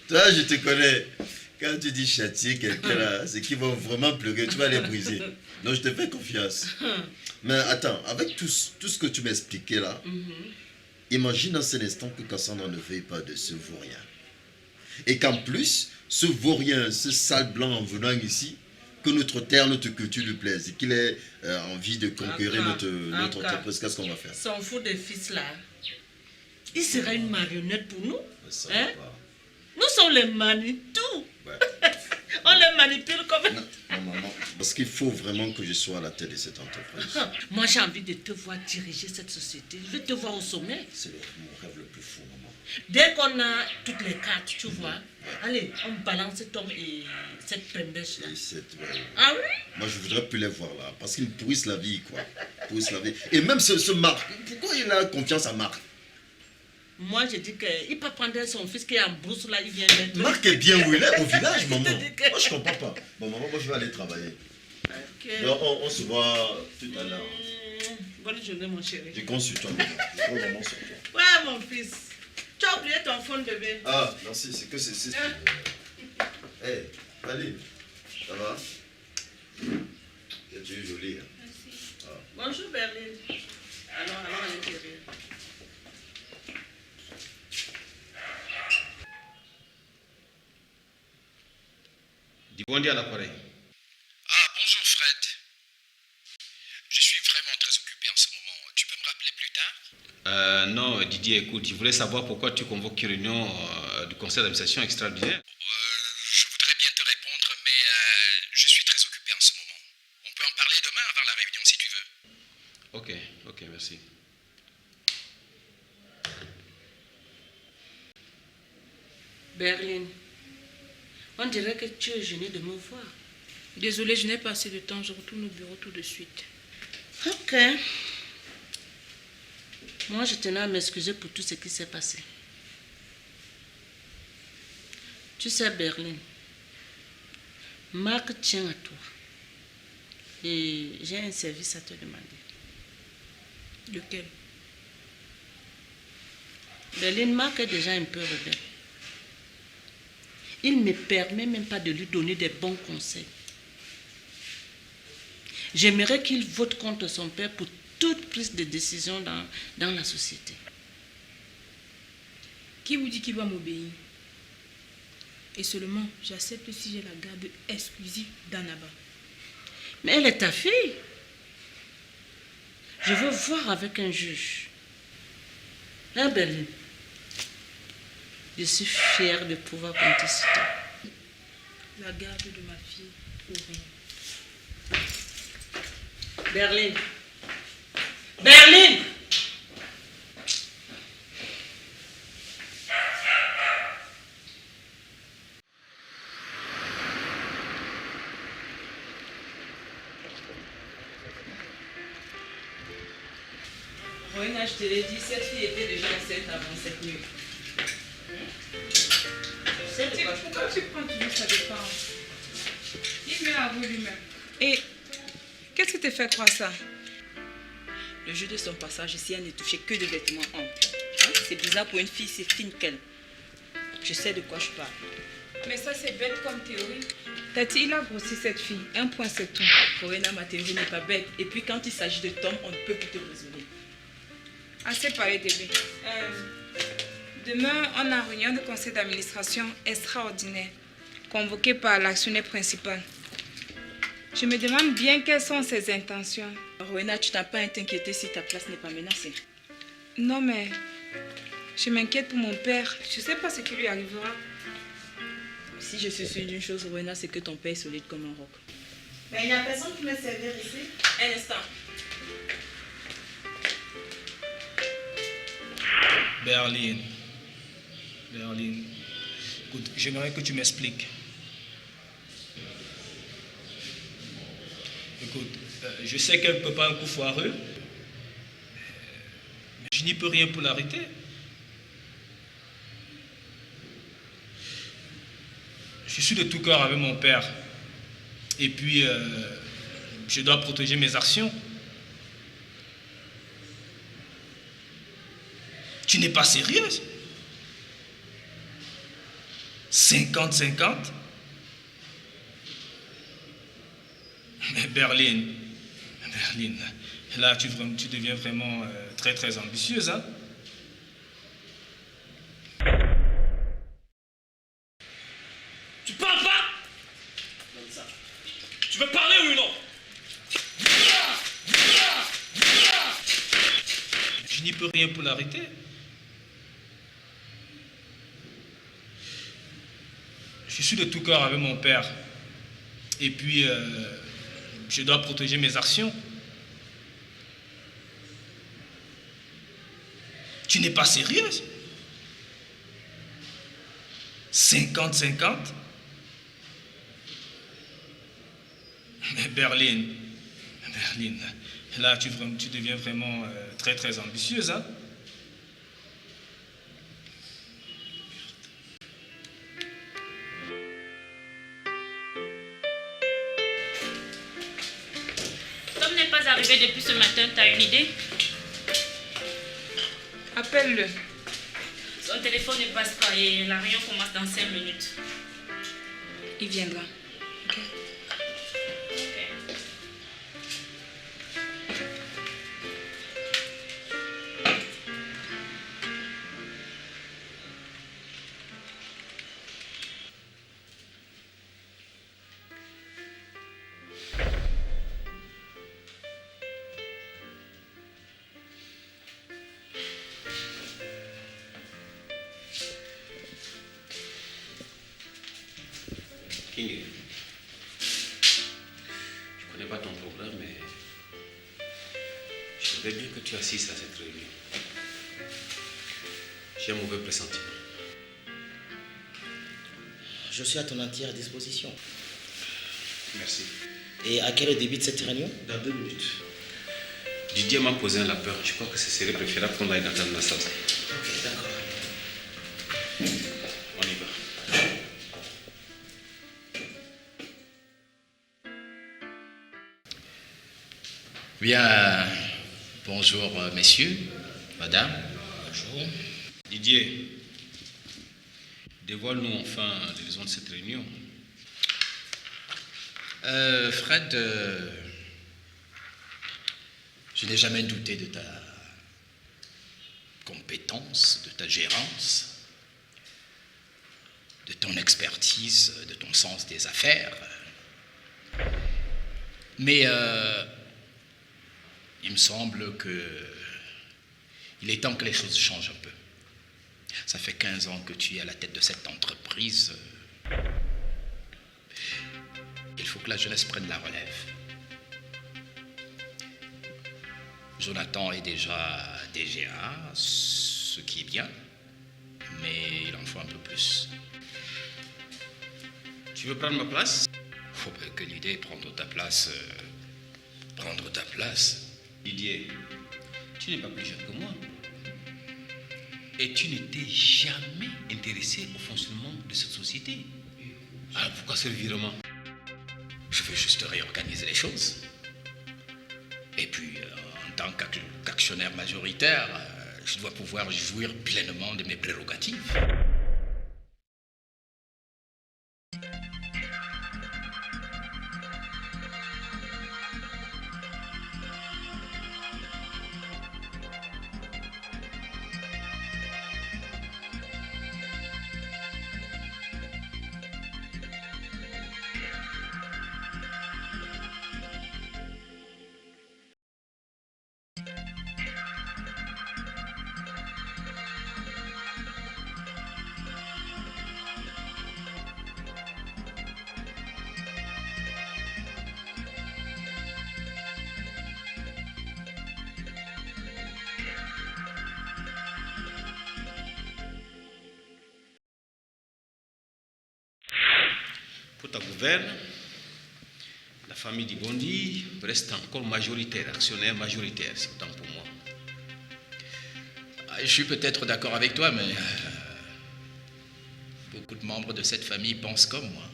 Speaker 5: Toi, je te connais. Quand tu dis châtier quelqu'un là, c'est qu'ils vont vraiment pleurer, tu vas les briser. Donc je te fais confiance. Mais attends, avec tout ce que tu m'as expliqué là, imagine un seul instant que Cassandra ne veuille pas de ce vaurien. Et qu'en plus, ce vaurien, ce sale blanc en venant ici, que notre terre, notre culture lui plaise, et qu'il ait envie de conquérir notre entreprise, qu'est-ce qu'on va faire?
Speaker 3: Son fou de fils là, il sera une marionnette pour nous. Hein? Nous sommes les Manitou.
Speaker 5: Ouais.
Speaker 3: On les manipule comme...
Speaker 5: Non, maman, parce qu'il faut vraiment que je sois à la tête de cette entreprise.
Speaker 3: Moi, j'ai envie de te voir diriger cette société. Je veux te voir au sommet.
Speaker 5: C'est mon rêve le plus fou, maman.
Speaker 3: Dès qu'on a toutes les cartes, tu vois, allez, on balance cet homme et cette pembèche là. Ah oui?
Speaker 5: Moi, je voudrais plus les voir là, parce qu'ils me pourrissent la vie, quoi. Pourrissent la vie. Et même ce Marc, pourquoi il a confiance à Marc?
Speaker 3: Moi, je dis qu'il peut prendre son fils qui est en brousse là, il vient d'être...
Speaker 5: Marc est bien où il est, au village, maman. Moi, je comprends pas. Bon, maman, moi, je vais aller travailler.
Speaker 3: Okay.
Speaker 5: Donc, on se voit tout à l'heure.
Speaker 3: Bonne journée, mon chéri.
Speaker 5: Je compte sur toi, maman. Je compte vraiment sur toi.
Speaker 3: Ouais, mon fils. Tu as oublié ton phone, bébé.
Speaker 5: Ah, merci, c'est que c'est... Hé, allez, ça va? Tu es jolie, hein?
Speaker 3: Merci. Ah. Bonjour, Berlin. Allons à l'intérieur.
Speaker 8: Dis bon dia à l'appareil.
Speaker 10: Ah, bonjour Fred. Je suis vraiment très occupé en ce moment. Tu peux me rappeler plus tard?
Speaker 8: Non, Didier, écoute, je voulais savoir pourquoi tu convoques une réunion du conseil d'administration extraordinaire.
Speaker 10: Je voudrais bien te répondre, mais je suis très occupé en ce moment. On peut en parler demain avant la réunion si tu veux.
Speaker 8: Ok, merci.
Speaker 3: Berlin, on dirait que tu es gêné de me voir.
Speaker 2: Désolée, je n'ai pas assez de temps. Je retourne au bureau tout de suite.
Speaker 3: Ok. Moi, je tenais à m'excuser pour tout ce qui s'est passé. Tu sais, Berlin, Marc tient à toi. Et j'ai un service à te demander.
Speaker 2: Lequel?
Speaker 3: Berlin, Marc est déjà un peu rebelle. Il ne me permet même pas de lui donner des bons conseils. J'aimerais qu'il vote contre son père pour toute prise de décision dans la société.
Speaker 2: Qui vous dit qu'il va m'obéir? Et seulement, j'accepte si j'ai la garde exclusive d'Annaba.
Speaker 3: Mais elle est ta fille. Je veux voir avec un juge. Hein, Berlin? Je suis fière de pouvoir compter sur toi.
Speaker 2: La garde de ma fille ou rien.
Speaker 3: Berlin. Berlin!
Speaker 1: Roena, je te l'ai dit, cette fille était déjà enceinte avant cette nuit.
Speaker 6: Pourquoi tu prends toujours sa défense? Il me l'avoue lui-même. Et qu'est-ce qui te fait croire ça?
Speaker 1: Le jour de son passage ici, elle ne touchait que de vêtements amples. Hein? C'est bizarre pour une fille si fine qu'elle. Je sais de quoi je parle.
Speaker 6: Mais ça, c'est bête comme théorie. Tati, il a grossi cette fille. Un point, c'est tout.
Speaker 1: Roena, ma théorie n'est pas bête. Et puis, quand il s'agit de Tom, on ne peut plus te raisonner.
Speaker 6: Assez parlé, bébé. Demain, on a une réunion de conseil d'administration extraordinaire, convoquée par l'actionnaire principal. Je me demande bien quelles sont ses intentions.
Speaker 1: Roena, tu n'as pas à t'inquiéter si ta place n'est pas menacée.
Speaker 6: Non, mais je m'inquiète pour mon père. Je ne sais pas ce qui lui arrivera.
Speaker 1: Si je suis sûre d'une chose, Roena, c'est que ton père est solide comme un roc.
Speaker 3: Mais il n'y a personne qui me servir ici.
Speaker 1: Un instant.
Speaker 7: Berline. Berline. Écoute, j'aimerais que tu m'expliques. Écoute, je sais qu'elle ne peut pas un coup foireux, mais je n'y peux rien pour l'arrêter. Je suis de tout cœur avec mon père. Et puis, je dois protéger mes actions. Tu n'es pas sérieuse? 50-50? Mais Berline, là tu deviens vraiment très très ambitieuse, hein?
Speaker 14: Tu parles pas? Tu veux parler ou non?
Speaker 7: Je n'y peux rien pour l'arrêter. Je suis de tout cœur avec mon père. Et puis, je dois protéger mes actions. Tu n'es pas sérieuse? 50-50? Mais Berline, là tu deviens vraiment très très ambitieuse, hein?
Speaker 13: Tom n'est pas arrivé depuis ce matin, t'as une idée?
Speaker 6: Appelle-le.
Speaker 13: Son téléphone ne passe pas et la réunion commence dans 5 minutes.
Speaker 6: Il viendra. Ok.
Speaker 8: King, je connais pas ton programme, mais je voudrais bien que tu assistes à cette réunion. J'ai un mauvais pressentiment.
Speaker 10: Je suis à ton entière disposition.
Speaker 8: Merci.
Speaker 10: Et à quelle heure débute cette réunion?
Speaker 8: Dans 2 minutes. Didier m'a posé un lapin. Je crois que ce serait préférable qu'on aille dans la salle.
Speaker 10: Ok, d'accord.
Speaker 8: On y va.
Speaker 10: Bien, bonjour messieurs, madame.
Speaker 12: Bonjour. Didier, dévoile-nous enfin les raisons de cette réunion.
Speaker 10: Fred, je n'ai jamais douté de ta compétence, de ta gérance, de ton expertise, de ton sens des affaires. Mais il me semble il est temps que les choses changent un peu. Ça fait 15 ans que tu es à la tête de cette entreprise. Il faut que la jeunesse prenne la relève. Jonathan est déjà DGA, ce qui est bien, mais il en faut un peu plus.
Speaker 8: Tu veux prendre ma place?
Speaker 10: Faut pas que l'idée prendre ta place. Prendre ta place.
Speaker 8: Didier, tu n'es pas plus jeune que moi. Et tu n'étais jamais intéressé au fonctionnement de cette société. Alors pourquoi ce revirement?
Speaker 10: Je veux juste réorganiser les choses. Et puis, en tant qu'actionnaire majoritaire, je dois pouvoir jouir pleinement de mes prérogatives.
Speaker 12: ta gouverne, la famille du Bondi reste encore majoritaire, actionnaire majoritaire, c'est autant pour moi.
Speaker 15: Je suis peut-être d'accord avec toi, mais beaucoup de membres de cette famille pensent comme moi.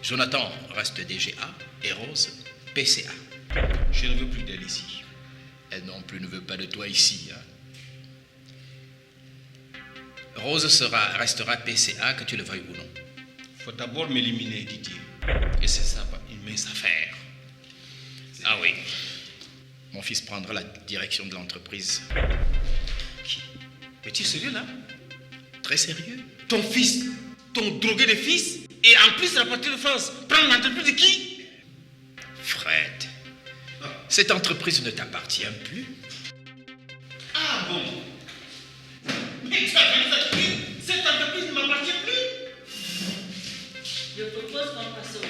Speaker 15: Jonathan reste DGA et Rose PCA.
Speaker 12: Je ne veux plus d'elle ici.
Speaker 15: Elle non plus ne veut pas de toi ici. Hein. Rose restera PCA, que tu le veuilles ou non.
Speaker 12: Il faut d'abord m'éliminer, Didier. Et c'est ça, une mince affaire.
Speaker 15: Ah oui. Mon fils prendra la direction de l'entreprise.
Speaker 12: Qui? Mais tu es sérieux là?
Speaker 15: Très sérieux.
Speaker 12: Ton fils, ton drogué de fils, et en plus la patrie de France, prendre l'entreprise de qui?
Speaker 15: Fred, cette entreprise ne t'appartient plus.
Speaker 12: Ah bon? Mais tu as vu cette entreprise ne m'appartient plus.
Speaker 3: Je propose qu'on passe au vote.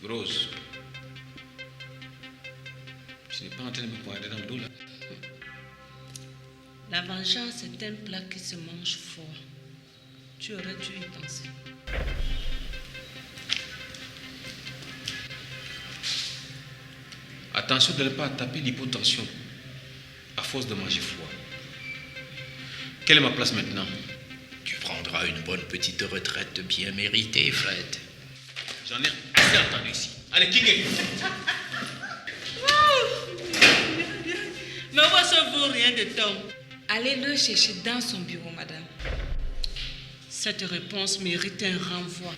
Speaker 12: Rose, tu n'es pas en train de me pointer dans le dos là.
Speaker 3: La vengeance est un plat qui se mange fort. Tu aurais dû y penser.
Speaker 12: Attention de ne pas taper l'hypotension à force de manger froid. Quelle est ma place maintenant?
Speaker 15: Tu prendras une bonne petite retraite bien méritée, Fred.
Speaker 12: J'en ai assez entendu ici. Allez, King.
Speaker 3: Mais moi, ça vaut rien de Tom.
Speaker 6: Allez le chercher dans son bureau, madame.
Speaker 3: Cette réponse mérite un renvoi.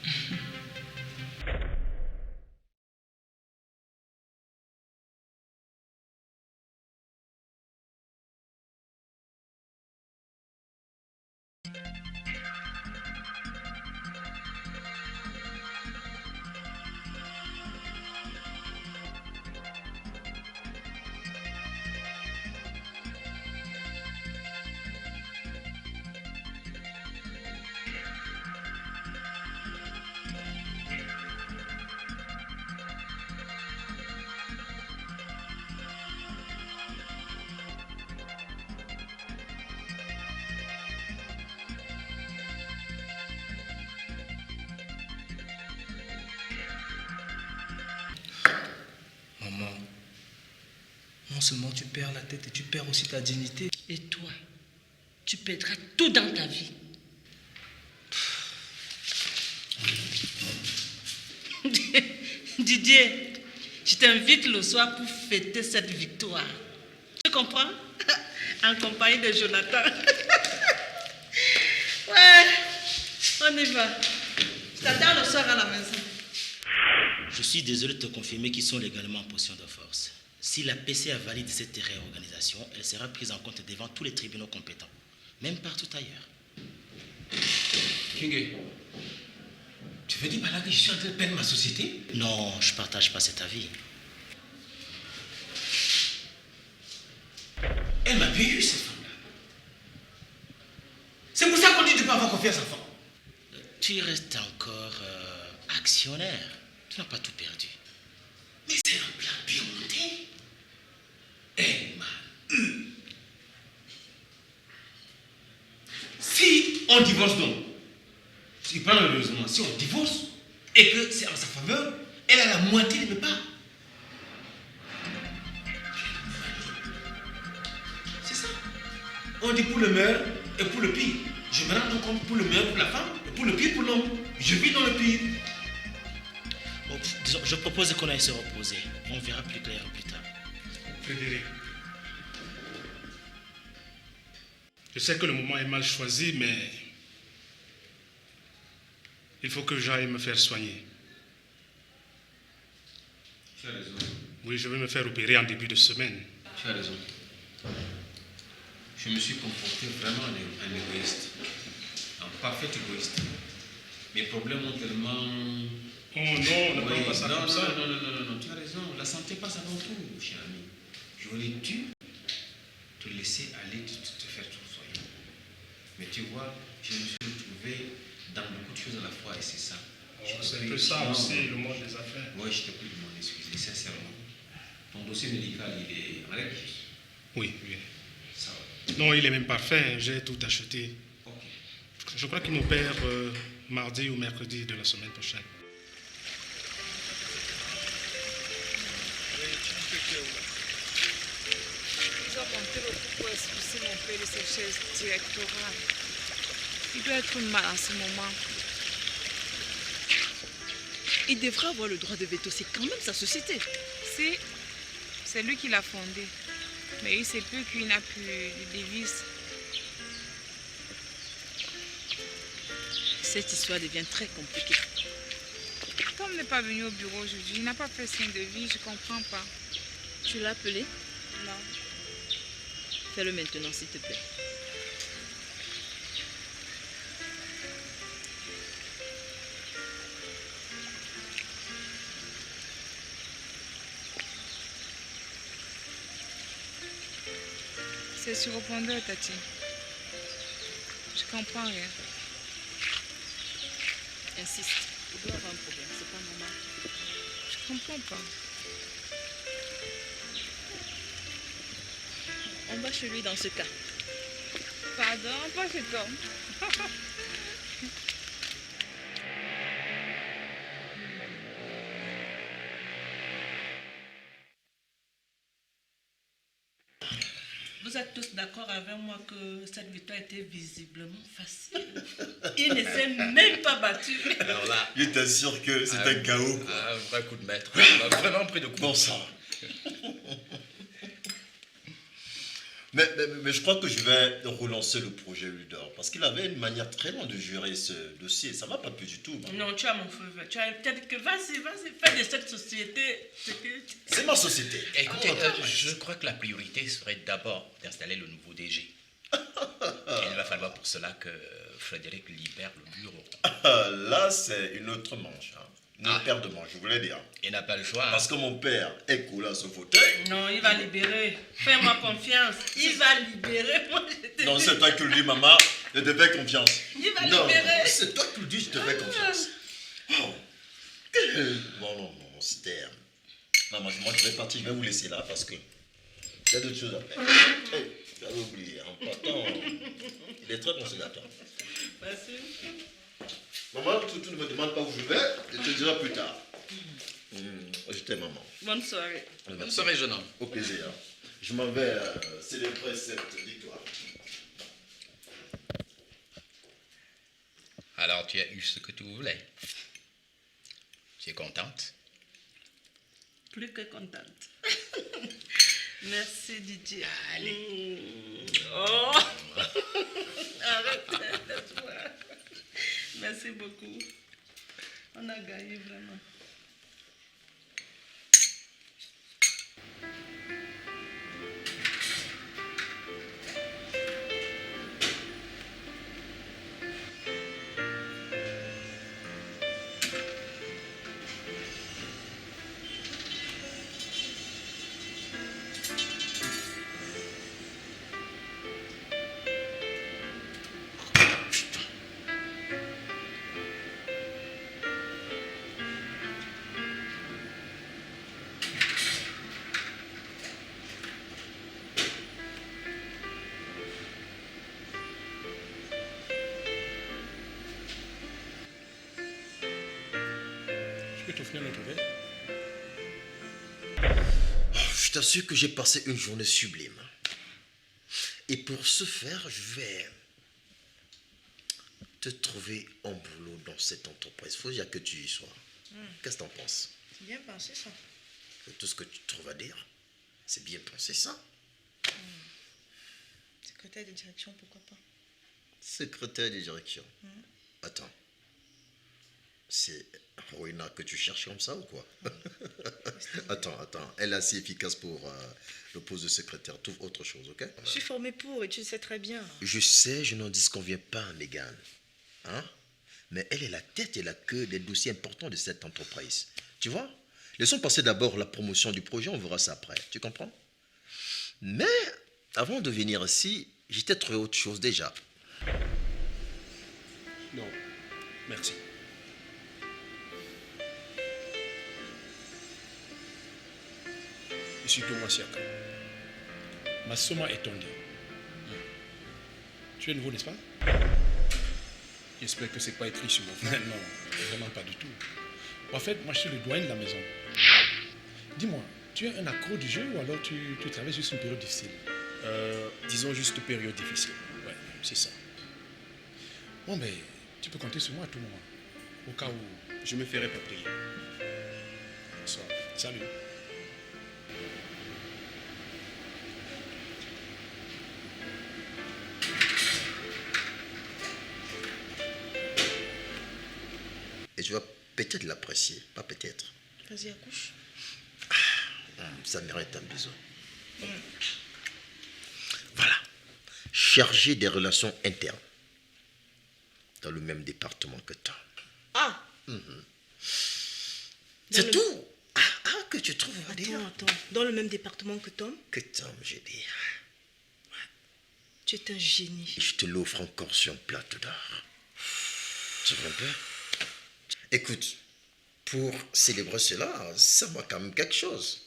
Speaker 7: Maman, non seulement tu perds la tête et tu perds aussi ta dignité.
Speaker 3: Et toi, tu perdras tout dans ta vie. Didier, je t'invite le soir pour fêter cette victoire. Tu comprends? En compagnie de Jonathan. Ouais, on y va. Je t'attends le soir à la maison.
Speaker 10: Je suis désolé de te confirmer qu'ils sont légalement en position de force. Si la PCA valide cette réorganisation, elle sera prise en compte devant tous les tribunaux compétents, même partout ailleurs.
Speaker 12: King, tu veux dire par là que je suis en train de perdre ma société?
Speaker 10: Non, je ne partage pas cet avis.
Speaker 12: Elle m'a bien eu, cette femme-là. C'est pour ça qu'on dit de ne pas avoir confiance en femme.
Speaker 10: Tu restes encore actionnaire. Tu n'as pas tout perdu.
Speaker 12: Mais c'est un plan bien monté. Elle m'a eu. Si on divorce donc, si malheureusement, si on divorce et que c'est en sa faveur, elle a la moitié de mes parts. C'est ça. On dit pour le meilleur et pour le pire. Je me rends compte pour le meilleur pour la femme et pour le pire pour l'homme. Je vis dans le pire.
Speaker 10: Bon, disons, je propose qu'on aille se reposer. On verra plus clair plus tard.
Speaker 16: Frédéric, je sais que le moment est mal choisi, mais il faut que j'aille me faire soigner.
Speaker 12: Tu as raison.
Speaker 16: Oui, je vais me faire opérer en début de semaine.
Speaker 12: Tu as raison. Je me suis comporté vraiment en égoïste. Un parfait égoïste. Mes problèmes ont tellement...
Speaker 16: Oh non, ne parle pas ça
Speaker 12: non,
Speaker 16: comme ça.
Speaker 12: Non, tu as raison. La santé passe avant tout, cher ami. J'aurais dû te laisser aller, te faire tout soigner. Mais tu vois, je me suis retrouvé dans beaucoup de choses à la fois et c'est ça.
Speaker 16: Oh, c'est un peu ça aussi, le monde des affaires.
Speaker 12: Oui, je te prie de m'en excuser, sincèrement. Ton dossier médical, il est en règle.
Speaker 16: Oui, oui. Non, il est même parfait, j'ai tout acheté. Je crois qu'il m'opère mardi ou mercredi de la semaine prochaine.
Speaker 6: Ils ont monté beaucoup pour expulser mon père de cette chaise directorale. Il doit être mal en ce moment.
Speaker 9: Il devrait avoir le droit de veto, c'est quand même sa société.
Speaker 6: Si, c'est lui qui l'a fondée. Mais il se peut qu'il n'a plus de devise.
Speaker 9: Cette histoire devient très compliquée.
Speaker 6: Tom n'est pas venu au bureau aujourd'hui. Il n'a pas fait signe de vie, je comprends pas.
Speaker 9: Tu l'as appelé?
Speaker 6: Non.
Speaker 9: Fais-le maintenant, s'il te plaît.
Speaker 6: C'est sur répondeur, Tati. Je comprends rien.
Speaker 9: Insiste. Il doit avoir un problème, c'est pas normal.
Speaker 6: Je comprends pas.
Speaker 9: On va chez lui dans ce cas.
Speaker 6: Pardon, pas chez Tom.
Speaker 3: Vous êtes tous d'accord avec moi que cette victoire était visiblement facile. Il ne s'est même pas battu.
Speaker 5: Alors là, je t'assure que c'est un chaos.
Speaker 15: Un vrai coup de maître. On m'a vraiment pris de coup.
Speaker 5: Bon sang. Mais je crois que je vais relancer le projet Ludor parce qu'il avait une manière très longue de gérer ce dossier. Ça ne m'a pas plu du tout. Moi.
Speaker 3: Non, tu as mon feu vert. Tu as peut-être que vas-y, fais de cette société.
Speaker 5: C'est ma société.
Speaker 15: Écoutez, je crois que la priorité serait d'abord d'installer le nouveau DG. Il va falloir pour cela que Frédéric libère le bureau.
Speaker 5: Là, c'est une autre manche. Hein. Une paire de manches, je voulais dire.
Speaker 15: Il n'a pas le choix.
Speaker 5: Parce que mon père est coulé à ce fauteuil.
Speaker 3: Non, il va libérer. Fais-moi confiance. Il va libérer. Moi, je te
Speaker 5: Non,
Speaker 3: dis.
Speaker 5: c'est toi qui le dis, maman. Je te fais confiance.
Speaker 3: Il va
Speaker 5: non,
Speaker 3: libérer.
Speaker 5: C'est toi qui le dis, je te fais confiance. Oh. Non, c'était... Maman, moi, je vais partir, je vais vous laisser là parce que il y a d'autres choses à faire. Hey, j'avais oublié, en partant, il est très conciliateur.
Speaker 3: Merci.
Speaker 5: Maman, tu ne me demandes pas où je vais, je te dirai plus tard. Je t'aime, maman.
Speaker 3: Bonne soirée.
Speaker 15: Bonne soirée, jeune homme.
Speaker 5: Au plaisir. Je m'en vais célébrer cette victoire.
Speaker 15: Alors, tu as eu ce que tu voulais. Tu es contente?
Speaker 3: Plus que contente. Merci, Didier.
Speaker 15: Allez.
Speaker 3: Oh. Arrête, laisse-moi. Merci beaucoup. On a gagné vraiment.
Speaker 5: Je t'assure que j'ai passé une journée sublime. Et pour ce faire, je vais te trouver en boulot dans cette entreprise. Il faut dire que tu y sois. Qu'est-ce que tu en penses?
Speaker 9: C'est bien pensé, ça.
Speaker 5: Tout ce que tu trouves à dire, c'est bien pensé, ça.
Speaker 9: Secrétaire de direction, pourquoi pas?
Speaker 5: Secrétaire de direction. Attends. C'est Rowena que tu cherches comme ça ou quoi? Attends. Elle est assez efficace pour le poste de secrétaire. Trouve autre chose, ok?
Speaker 9: Je suis formée pour et tu le sais très bien.
Speaker 5: Je sais, je n'en disconviens pas, Mégane. Hein? Mais elle est la tête et la queue des dossiers importants de cette entreprise. Tu vois? Laissons passer d'abord la promotion du projet, on verra ça après. Tu comprends? Mais avant de venir ici, j'étais trouvé autre chose déjà.
Speaker 16: Non, merci. Et surtout moi, Siaka. Massoma est ton lit. Tu es nouveau, n'est-ce pas? J'espère que c'est pas écrit sur mon frère. Non, vraiment pas du tout. En fait, moi je suis le doyen de la maison. Dis-moi, tu es un accro du jeu ou alors tu traverses juste une période difficile? Disons juste période difficile. Ouais, c'est ça. Bon, mais tu peux compter sur moi à tout moment. Au cas où je me ferai pas prier. Bonsoir. Salut.
Speaker 5: Et tu vas peut-être l'apprécier, pas peut-être.
Speaker 9: Vas-y, accouche.
Speaker 5: Ça mérite un bisou. Voilà. Chargé des relations internes. Dans le même département que toi.
Speaker 9: Ah.
Speaker 5: C'est tout. Que tu trouves.
Speaker 9: Attends. Dans le même département que Tom?
Speaker 5: Que Tom, j'ai dit.
Speaker 9: Tu es un génie.
Speaker 5: Et je te l'offre encore sur un plateau d'or. Tu veux un peu? Écoute, pour célébrer cela, ça va quand même quelque chose.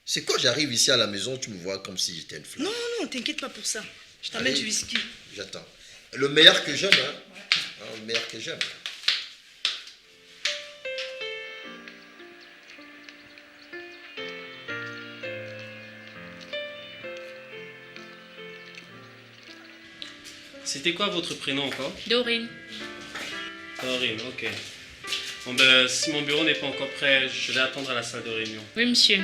Speaker 5: C'est quand j'arrive ici à la maison, tu me vois comme si j'étais une flamme.
Speaker 9: Non, t'inquiète pas pour ça. Je t'amène du whisky.
Speaker 5: J'attends. Le meilleur que j'aime, hein? Ouais. Le meilleur que j'aime.
Speaker 8: C'était quoi votre prénom encore?
Speaker 13: Dorine.
Speaker 8: Dorine, ok. Bon ben, si mon bureau n'est pas encore prêt, je vais attendre à la salle de réunion.
Speaker 13: Oui, monsieur.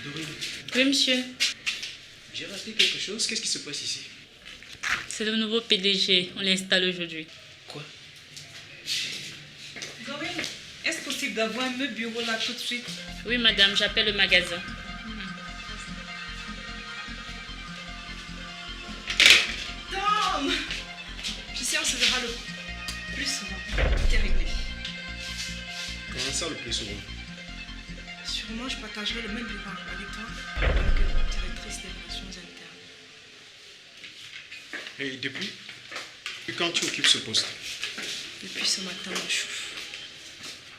Speaker 8: Dorine.
Speaker 13: Oui, monsieur.
Speaker 8: J'ai raté quelque chose. Qu'est-ce qui se passe ici?
Speaker 13: C'est le nouveau PDG. On l'installe aujourd'hui.
Speaker 8: Quoi?
Speaker 6: Dorine, est-ce possible d'avoir un bureau là tout de suite?
Speaker 13: Oui, madame, j'appelle le magasin.
Speaker 9: Tom! Tu sais, on se verra le plus souvent. Tout est réglé.
Speaker 16: Comment ça, le plus souvent?
Speaker 9: Sûrement, je partagerai le même bureau avec toi, avec la directrice des relations internes.
Speaker 16: Et depuis quand tu occupes ce poste?
Speaker 9: Depuis ce matin, mon chou.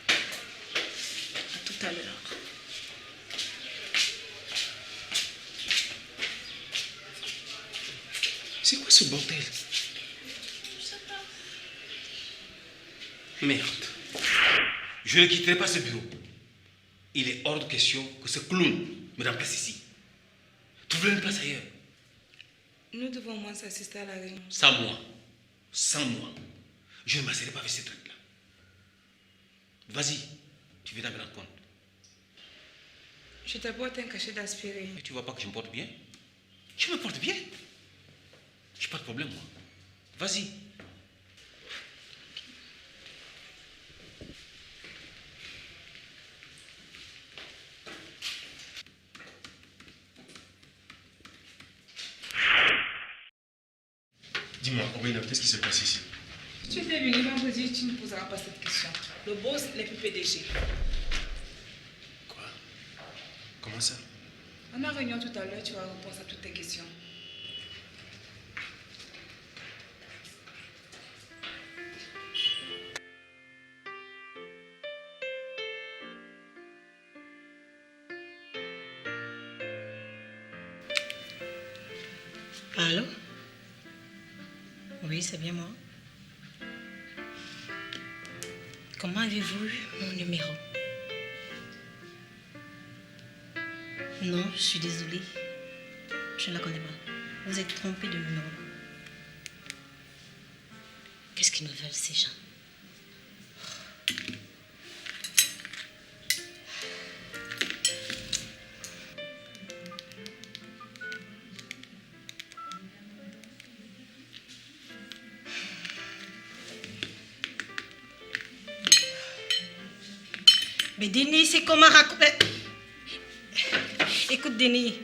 Speaker 9: À tout à l'heure.
Speaker 8: C'est quoi ce bordel? Merde. Je ne quitterai pas ce bureau. Il est hors de question que ce clown me remplace ici. Trouvez une place ailleurs.
Speaker 6: Nous devons au moins assister à la réunion.
Speaker 8: Sans moi. Sans moi. Je ne m'asserai pas avec ces trucs-là. Vas-y, tu viens me rendre compte.
Speaker 6: Je t'apporte un cachet d'aspirine.
Speaker 8: Et tu vois pas que je me porte bien? Je me porte bien. J'ai pas de problème, moi. Vas-y.
Speaker 16: Dis-moi, Aurélien, qu'est-ce qui se passe ici?
Speaker 6: Tu étais venu vendredi, tu ne poseras pas cette question. Le boss n'est plus PDG.
Speaker 16: Quoi? Comment ça?
Speaker 6: À ma réunion tout à l'heure, tu auras réponse à toutes tes questions.
Speaker 17: Allô? Oui, c'est bien moi. Comment avez-vous eu mon numéro? Non, je suis désolée. Je ne la connais pas. Vous êtes trompé de numéro. Qu'est-ce qu'ils me veulent, ces gens? Mais Denis, c'est comment raconter... Écoute, Denis,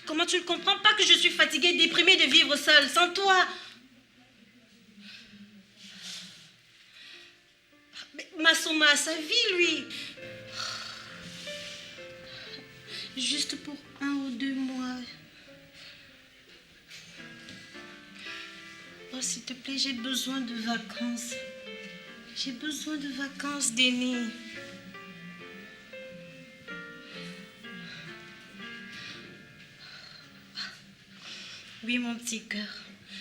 Speaker 17: comment tu ne comprends pas que je suis fatiguée, déprimée de vivre seule, sans toi? Mais Massoma a sa vie, lui. Juste pour 1 ou 2 mois. Oh, s'il te plaît, j'ai besoin de vacances. J'ai besoin de vacances, Denis. Oui, mon petit cœur.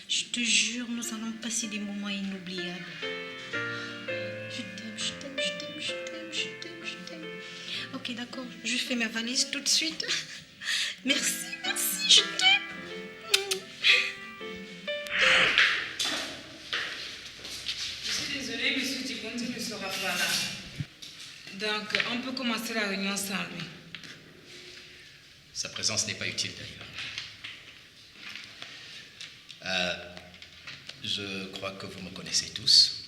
Speaker 17: Je te jure, nous allons passer des moments inoubliables. Je t'aime, je t'aime, je t'aime, je t'aime, je t'aime, je t'aime. Ok, d'accord, je fais ma valise tout de suite. Merci, merci, je t'aime.
Speaker 6: Je suis désolée, monsieur Tiponti ne sera pas là. Donc, on peut commencer la réunion sans lui.
Speaker 15: Sa présence n'est pas utile d'ailleurs. Je crois que vous me connaissez tous.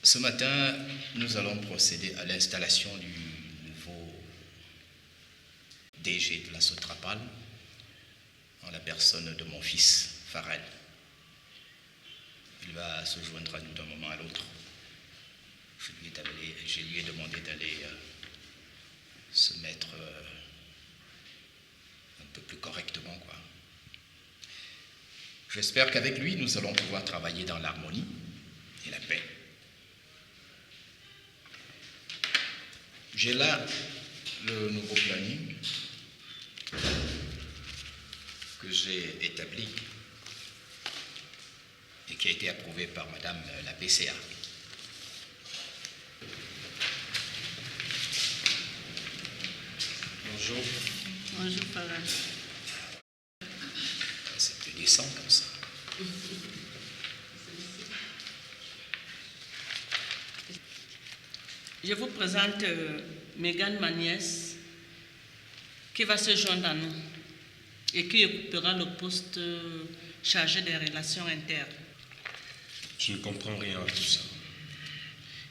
Speaker 15: Ce matin, nous allons procéder à l'installation du nouveau DG de la Sotrapal, en la personne de mon fils, Farel. Il va se joindre à nous d'un moment à l'autre. Je lui ai demandé d'aller se mettre un peu plus correctement, quoi. J'espère qu'avec lui, nous allons pouvoir travailler dans l'harmonie et la paix. J'ai là le nouveau planning que j'ai établi et qui a été approuvé par Madame la PCA. Bonjour.
Speaker 3: Bonjour, Farah.
Speaker 15: C'est plus décent comme ça.
Speaker 3: Je vous présente Mégane, ma nièce, qui va se joindre à nous et qui occupera le poste chargé des relations internes.
Speaker 16: Je ne comprends rien à tout ça.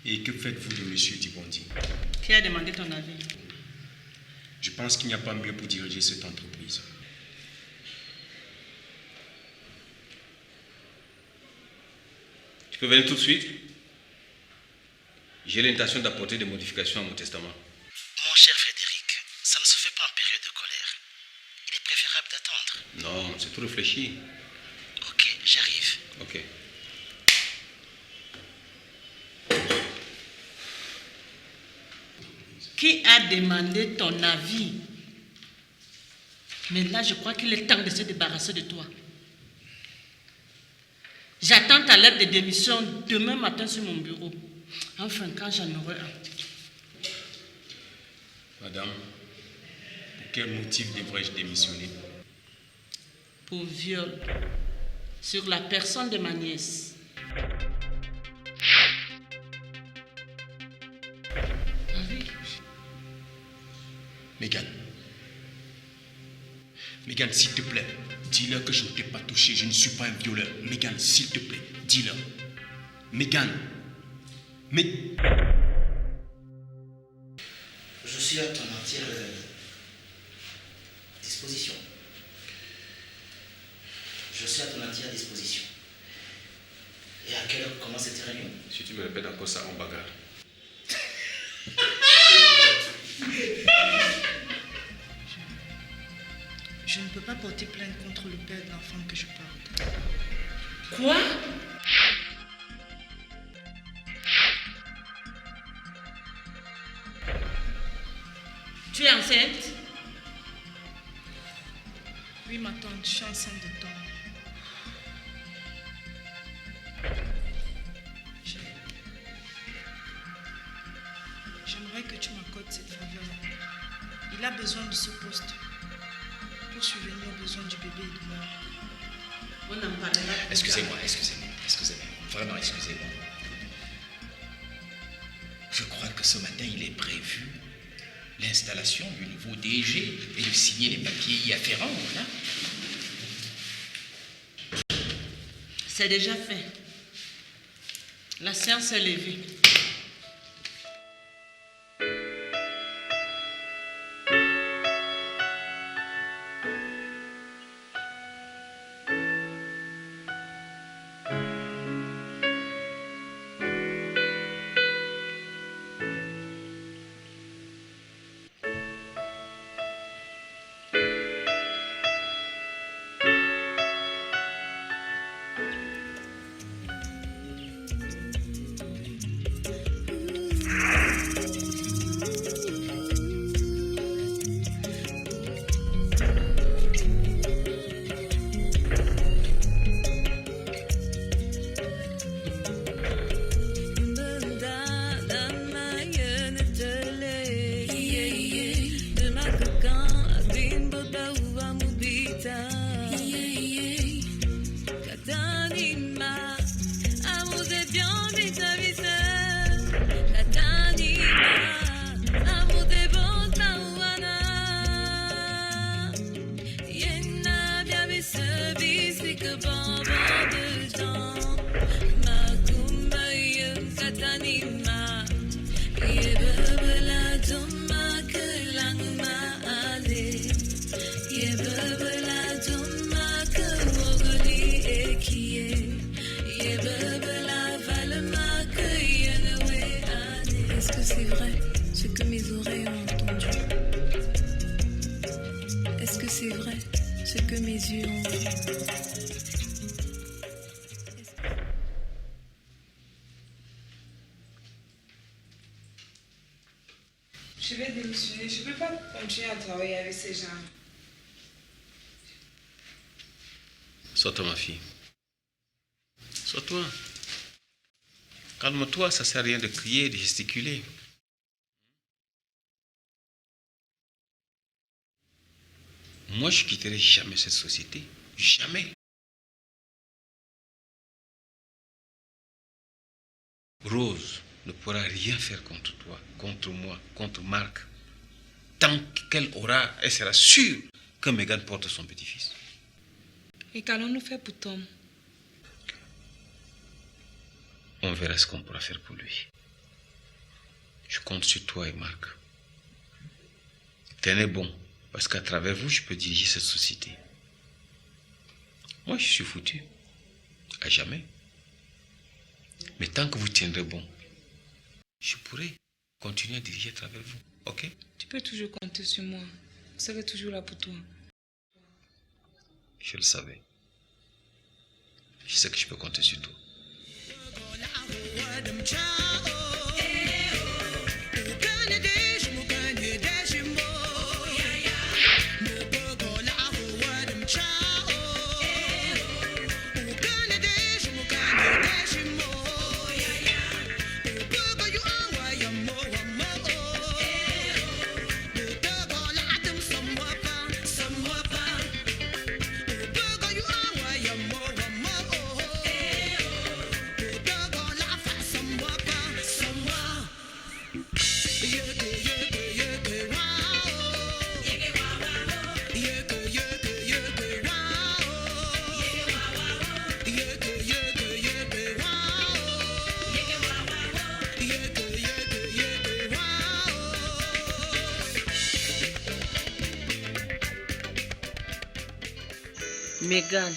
Speaker 16: Et que faites-vous de M. Tibondi?
Speaker 3: Qui a demandé ton avis?
Speaker 16: Je pense qu'il n'y a pas mieux pour diriger cette entreprise.
Speaker 8: Tu peux venir tout de suite. J'ai l'intention d'apporter des modifications à mon testament.
Speaker 10: Mon cher Frédéric, ça ne se fait pas en période de colère. Il est préférable d'attendre.
Speaker 8: Non, c'est tout réfléchi.
Speaker 10: Ok, j'arrive.
Speaker 8: Ok.
Speaker 3: Qui a demandé ton avis? Mais là, je crois qu'il est temps de se débarrasser de toi. J'attends ta lettre de démission demain matin sur mon bureau. Enfin, quand j'en aurai un.
Speaker 16: Madame, pour quel motif devrais-je démissionner?
Speaker 3: Pour viol sur la personne de ma nièce. Ah oui.
Speaker 16: Mégane. Mégane, s'il te plaît, dis-leur que je ne t'ai pas touché, je ne suis pas un violeur. Mégane, s'il te plaît, dis-leur. Mégane. Mais...
Speaker 10: Je suis à ton entière disposition. Je suis à ton entière disposition. Et à quelle heure commence cette réunion?
Speaker 8: Si tu me répètes encore ça, on bagarre.
Speaker 9: Je ne peux pas porter plainte contre le père de l'enfant que je porte.
Speaker 3: Quoi? Tu es enceinte?
Speaker 9: Oui, ma tante, je suis enceinte de toi. J'aimerais que tu m'accordes cette faveur. Il a besoin de ce poste pour subvenir aux besoins du bébé et de moi.
Speaker 3: On en parlera.
Speaker 15: Excusez-moi. Vraiment, excusez-moi. Je crois que ce matin, il est prévu l'installation du nouveau DG et de signer les papiers y afférents, voilà.
Speaker 3: C'est déjà fait. La séance est levée.
Speaker 6: Est-ce que c'est vrai ce que mes yeux ont vu?
Speaker 2: Je vais démissionner. Je ne peux pas continuer à travailler avec ces gens.
Speaker 8: Sois-toi, ma fille. Sois-toi. Calme-toi, ça ne sert à rien de crier, de gesticuler. Moi, je ne quitterai jamais cette société. Jamais. Rose ne pourra rien faire contre toi, contre moi, contre Marc. Tant qu'elle aura, elle sera sûre que Megan porte son petit-fils.
Speaker 6: Et qu'allons-nous faire pour Tom?
Speaker 8: On verra ce qu'on pourra faire pour lui. Je compte sur toi et Marc. Tenez bon, parce qu'à travers vous, je peux diriger cette société. Moi, je suis foutu. À jamais. Mais tant que vous tiendrez bon, je pourrai continuer à diriger à travers vous. Ok?
Speaker 6: Tu peux toujours compter sur moi. Je serai toujours là pour toi.
Speaker 8: Je le savais. Je sais que je peux compter sur toi.
Speaker 3: Megan,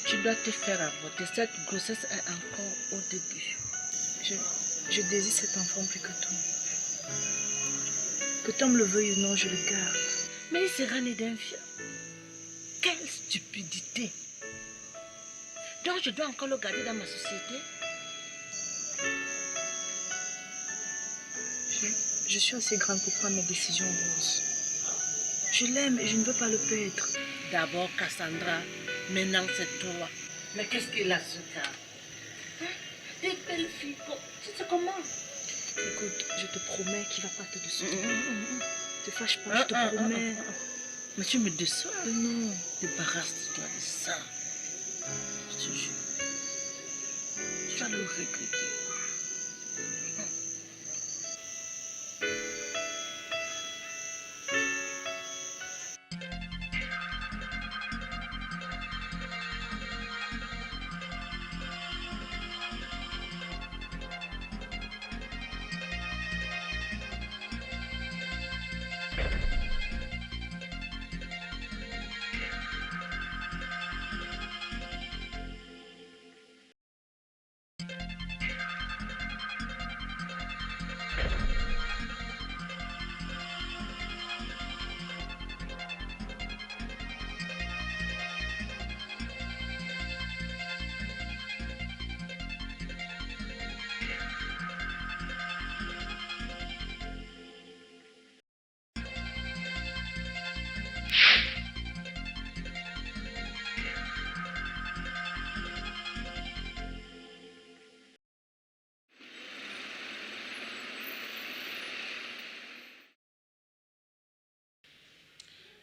Speaker 3: tu dois te faire avorter. Cette grossesse est encore au début.
Speaker 6: Je désire cet enfant plus que tout. Que Tom le veuille ou non, je le garde.
Speaker 3: Mais il sera né d'un vieux. Quelle stupidité. Donc je dois encore le garder dans ma société?
Speaker 6: Je suis assez grande pour prendre mes décisions, Rose. Je l'aime et je ne veux pas le perdre.
Speaker 3: D'abord Cassandra, maintenant c'est toi. Mais qu'est-ce qu'il a ce gars? Des belles filles, tu sais comment?
Speaker 6: Écoute, je te promets qu'il ne va pas te décevoir. Ne te fâche pas, je te promets.
Speaker 3: Mais tu me déçois.
Speaker 6: Non.
Speaker 3: Débarrasse-toi de ça. Je te jure. Tu vas le regretter.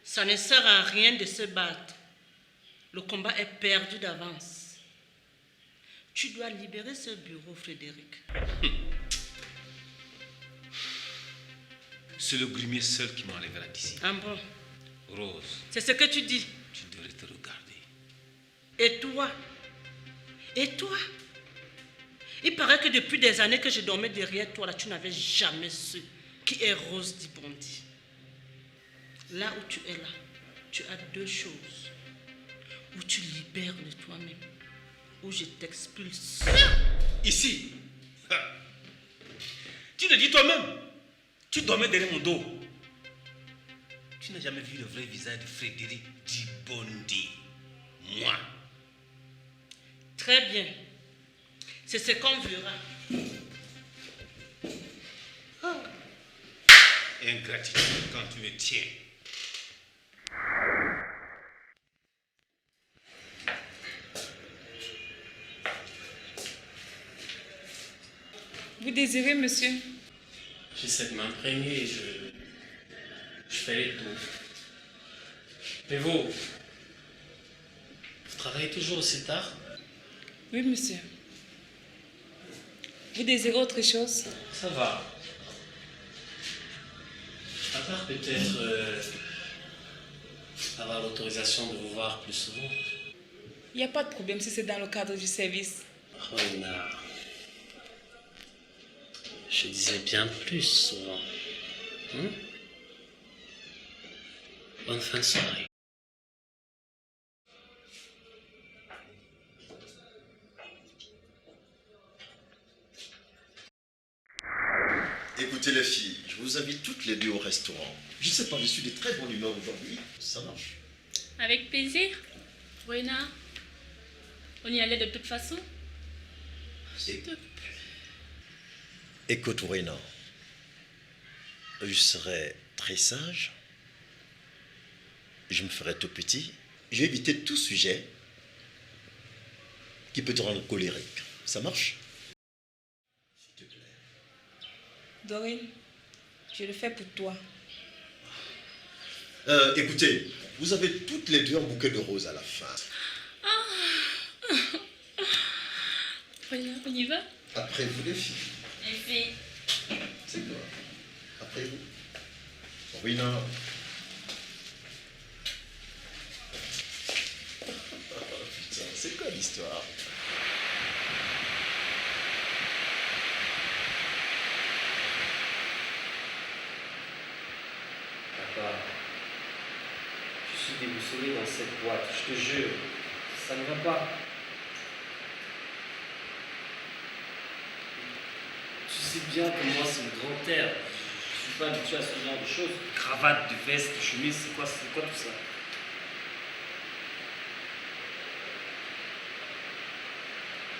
Speaker 3: Ça ne sert à rien de se battre. Le combat est perdu d'avance. Tu dois libérer ce bureau, Frédéric.
Speaker 8: C'est le grumier seul qui m'enlèvera d'ici.
Speaker 3: Ah bon?
Speaker 8: Rose.
Speaker 3: C'est ce que tu dis.
Speaker 8: Tu devrais te regarder.
Speaker 3: Et toi? Et toi? Il paraît que depuis des années que je dormais derrière toi, là, tu n'avais jamais su qui est Rose Dibondi. Là où tu es là, tu as deux choses. Ou tu libères de toi-même, ou je t'expulse.
Speaker 7: Ici. Tu le dis toi-même. Tu dormais derrière mon dos.
Speaker 8: Tu n'as jamais vu le vrai visage de Frédéric Dibondi. Moi.
Speaker 3: Très bien. C'est ce qu'on verra.
Speaker 8: Ingratitude quand tu me tiens.
Speaker 6: Vous désirez, monsieur?
Speaker 18: J'essaie de m'imprégner et je fais les tours. Mais vous travaillez toujours aussi tard?
Speaker 6: Oui, monsieur. Vous désirez autre chose?
Speaker 18: Ça va. À part peut-être avoir l'autorisation de vous voir plus souvent.
Speaker 6: Il n'y a pas de problème si c'est dans le cadre du service.
Speaker 18: Roina, je disais bien plus souvent. Bonne fin de soirée.
Speaker 5: Écoutez les filles, je vous invite toutes les deux au restaurant. Je sais pas, je suis de très bonne humeur aujourd'hui. Ça marche.
Speaker 13: Avec plaisir. Roina, on y allait de toute façon. S'il te plaît.
Speaker 5: Écoute, Reina, je serai très sage. Je me ferai tout petit. Je vais éviter tout sujet qui peut te rendre colérique. Ça marche?
Speaker 6: Dorine, je le fais pour toi.
Speaker 5: Écoutez, vous avez toutes les deux un bouquet de roses à la fin.
Speaker 13: Roina, on y va?
Speaker 5: Après vous les filles.
Speaker 13: Les filles.
Speaker 5: C'est quoi? Après vous. Reina. Putain, c'est quoi l'histoire?
Speaker 18: Papa, je suis déboussolé dans cette boîte, je te jure, ça ne va pas. Tu sais bien que moi c'est le grand air, je suis pas habitué à ce genre de choses. Cravate, de veste, de chemise, c'est quoi tout ça?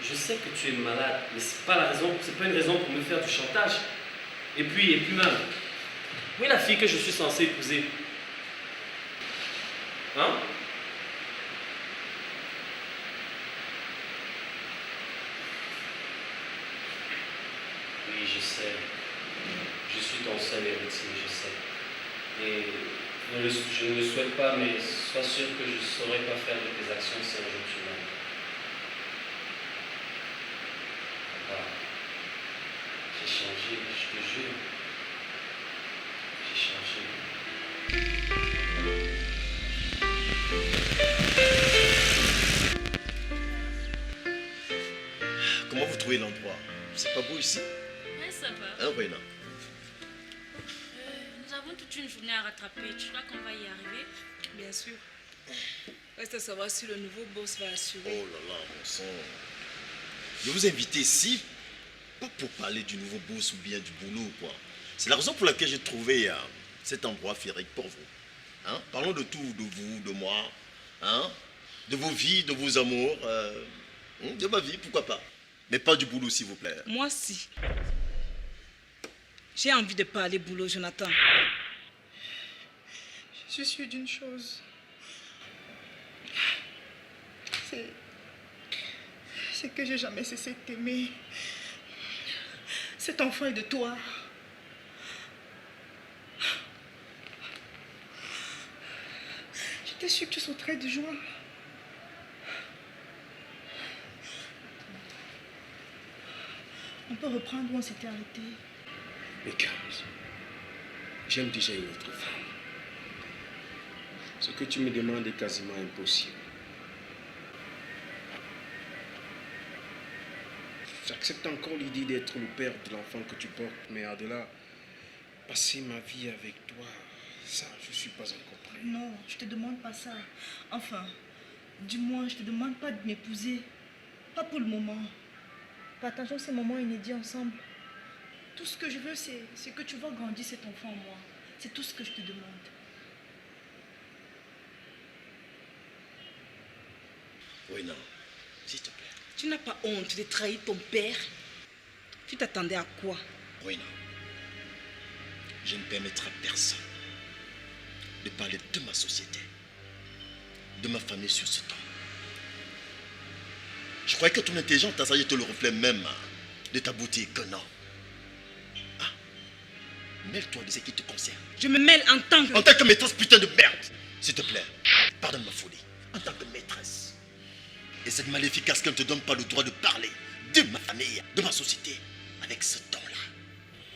Speaker 18: Je sais que tu es malade, mais c'est pas une raison pour me faire du chantage. Et puis même, où est la fille que je suis censé épouser? Hein? Oui, je sais. Je suis ton seul héritier, je sais. Et je ne le souhaite pas, mais sois sûr que je ne saurais pas faire de tes actions si un jour tu m'aimes. Papa, j'ai changé, je te jure. J'ai changé.
Speaker 5: Comment vous trouvez l'endroit? C'est pas beau ici?
Speaker 13: Ouais, ça va.
Speaker 5: Hein, Reina?
Speaker 13: Nous avons toute une journée à rattraper. Tu crois qu'on va y arriver?
Speaker 6: Bien sûr. Reste à savoir si le nouveau boss va assurer.
Speaker 5: Oh là là, mon sang. Je vous invite ici, pas pour parler du nouveau boss ou bien du boulot, quoi. C'est la raison pour laquelle j'ai trouvé cet endroit féerique pour vous. Hein? Parlons de tout, de vous, de moi, hein? De vos vies, de vos amours, de ma vie, pourquoi pas. Mais pas du boulot, s'il vous plaît.
Speaker 6: Moi, si. J'ai envie de parler boulot, Jonathan.
Speaker 9: Je suis sûre d'une chose. C'est que j'ai jamais cessé de t'aimer. Cet enfant est de toi. J'étais sûre que tu sauterais de joie. On peut reprendre où on s'était arrêté.
Speaker 16: Mais Carlos, j'aime déjà une autre femme. Ce que tu me demandes est quasiment impossible. J'accepte encore l'idée d'être le père de l'enfant que tu portes, mais au-delà, passer ma vie avec toi, ça, je suis pas encore prêt.
Speaker 9: Non, je te demande pas ça. Enfin, du moins, je te demande pas de m'épouser. Pas pour le moment. Partageons ces moments inédits ensemble. Tout ce que je veux, c'est que tu vois grandir cet enfant en moi. C'est tout ce que je te demande.
Speaker 5: Oui, non. S'il te plaît.
Speaker 1: Tu n'as pas honte de trahir ton père? Tu t'attendais à quoi?
Speaker 5: Oui, non. Je ne permettrai à personne de parler de ma société, de ma famille sur ce temps. Je croyais que ton intelligence, ta sagesse te le reflète même de ta beauté, que non. Ah, mêle-toi de ce qui te concerne.
Speaker 1: Je me mêle en tant que...
Speaker 5: En tant que maîtresse, putain de merde. S'il te plaît, pardonne ma folie. En tant que maîtresse. Et cette maléficace qu'elle ne te donne pas le droit de parler de ma famille, de ma société, avec ce ton-là.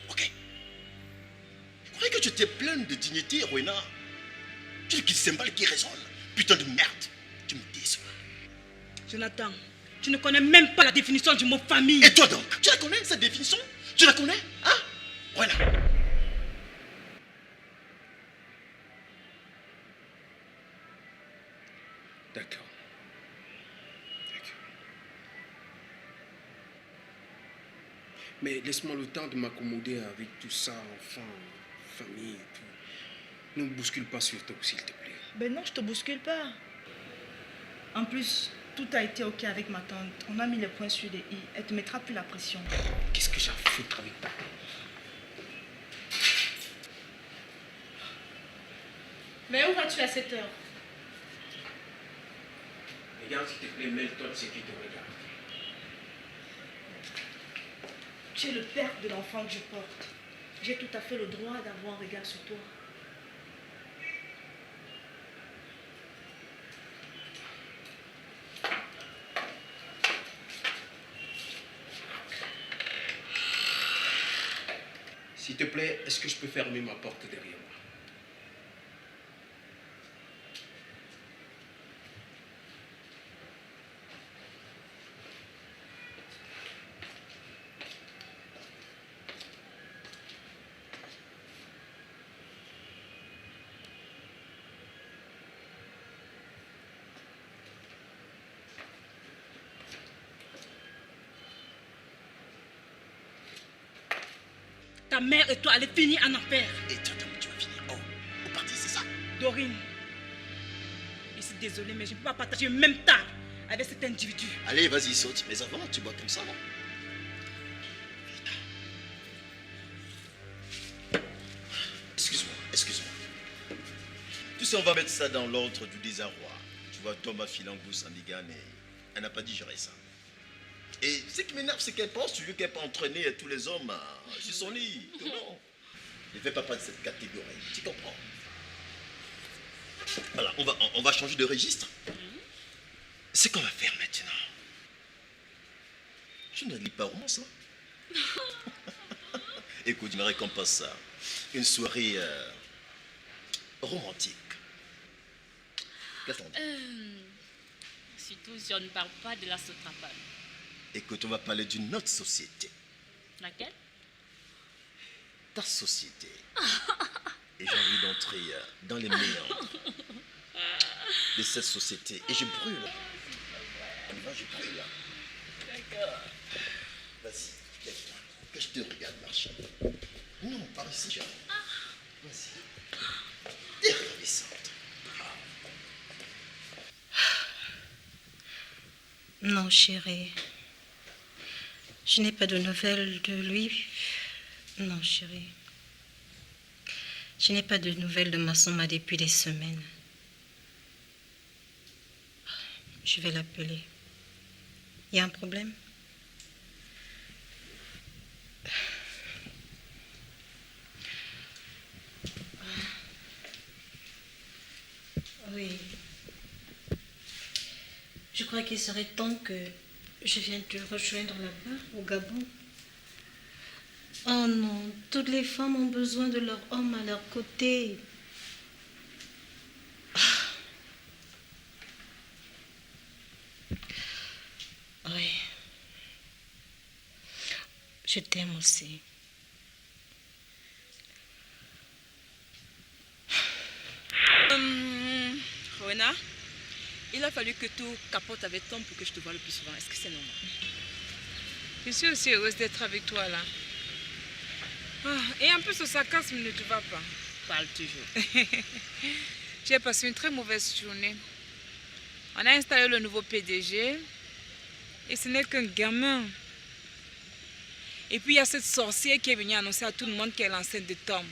Speaker 5: Ok? Je croyais que tu étais pleine de dignité, Rowena. Tu es qui cymbale qui résonne. Putain de merde. Tu me déçois.
Speaker 1: Jonathan, tu ne connais même pas la définition du mot famille.
Speaker 5: Et toi donc? Tu la connais, cette définition? Tu la connais? Hein? Rowena.
Speaker 16: D'accord. Mais laisse-moi le temps de m'accommoder avec tout ça, enfants, famille et tout. Ne me bouscule pas sur toi, s'il te plaît.
Speaker 9: Ben non, je te bouscule pas. En plus, tout a été ok avec ma tante. On a mis les points sur les i. Elle te mettra plus la pression.
Speaker 16: Qu'est-ce que j'ai à foutre avec ta tante?
Speaker 9: Mais où vas-tu à cette heure?
Speaker 16: Regarde, s'il te plaît, mêle-toi de ce qui te regarde.
Speaker 9: Tu es le père de l'enfant que je porte. J'ai tout à fait le droit d'avoir un regard sur toi.
Speaker 16: S'il te plaît, est-ce que je peux fermer ma porte derrière moi?
Speaker 1: Ta mère et toi allez finir en enfer.
Speaker 5: Et toi, tu vas finir. Oh, au parti, c'est ça.
Speaker 1: Dorine, je suis désolée, mais je ne peux pas partager le même table avec cet individu.
Speaker 5: Allez, vas-y, saute. Mais avant, tu bois comme ça, non? Excuse-moi, excuse-moi. Tu sais, on va mettre ça dans l'ordre du désarroi. Tu vois, Thomas Filangou Sandigane, elle n'a pas digéré ça. Et ce qui m'énerve, c'est qu'elle pense, tu veux qu'elle peut entraîner tous les hommes sur son lit. Non. Ne fais pas partie de cette catégorie. Tu comprends? Voilà, on va changer de registre. Ce qu'on va faire maintenant. Je ne lis pas romance, hein? Écoute, je me récompense ça. Une soirée romantique. Qu'est-ce qu'on dit?
Speaker 13: Surtout si on ne parle pas de la sotrapane.
Speaker 5: Écoute, on va parler d'une autre société.
Speaker 13: Laquelle?
Speaker 5: Ta société. Et j'ai envie d'entrer dans les méandres de cette société. Et je brûle. On y va, je brûle.
Speaker 13: D'accord.
Speaker 5: Vas-y, lève-toi. Que je te regarde marcher. Non, par ici, Jeanne. Vas-y. T'es ravissante.
Speaker 17: Non, chérie. Je n'ai pas de nouvelles de lui. Non, chérie. Je n'ai pas de nouvelles de Massoma depuis des semaines. Je vais l'appeler. Il y a un problème? Oui. Je crois qu'il serait temps que je vienne te rejoindre là-bas, au Gabon. Oh non, toutes les femmes ont besoin de leur homme à leur côté. Oui. Je t'aime aussi.
Speaker 1: Rowena, il a fallu que tout capote avec Tom pour que je te voie le plus souvent. Est-ce que c'est normal?
Speaker 6: Je suis aussi heureuse d'être avec toi là. Ah, et en plus, au sarcasme ne te va pas.
Speaker 1: Parle toujours.
Speaker 6: J'ai passé une très mauvaise journée. On a installé le nouveau PDG et ce n'est qu'un gamin. Et puis il y a cette sorcière qui est venue annoncer à tout le monde qu'elle est enceinte de Tom.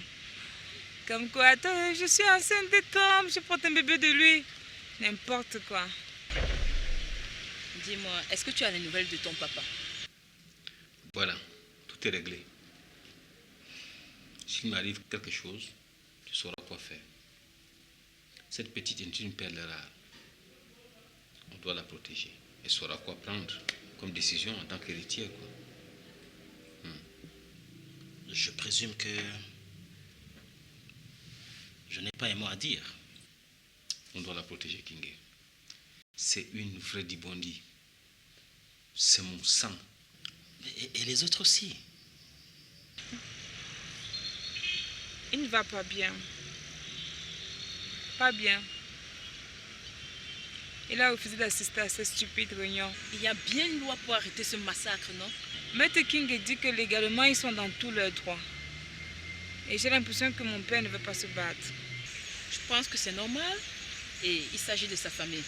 Speaker 6: Comme quoi, attends, je suis enceinte de Tom, je porte un bébé de lui. N'importe quoi.
Speaker 3: Dis-moi, est-ce que tu as les nouvelles de ton papa?
Speaker 8: Voilà, tout est réglé. S'il m'arrive quelque chose, tu sauras quoi faire. Cette petite est une perle rare. On doit la protéger. Elle saura quoi prendre comme décision en tant qu'héritière, quoi.
Speaker 10: Je présume que je n'ai pas un mot à dire.
Speaker 8: On doit la protéger, Kingé. C'est une vraie Dibondi. C'est mon sang.
Speaker 10: Et les autres aussi.
Speaker 6: Il ne va pas bien. Pas bien. Il a refusé d'assister à cette stupide réunion.
Speaker 3: Il y a bien une loi pour arrêter ce massacre, non?
Speaker 6: Maître King dit que légalement, ils sont dans tous leurs droits. Et j'ai l'impression que mon père ne veut pas se battre.
Speaker 3: Je pense que c'est normal. Et il s'agit de sa famille.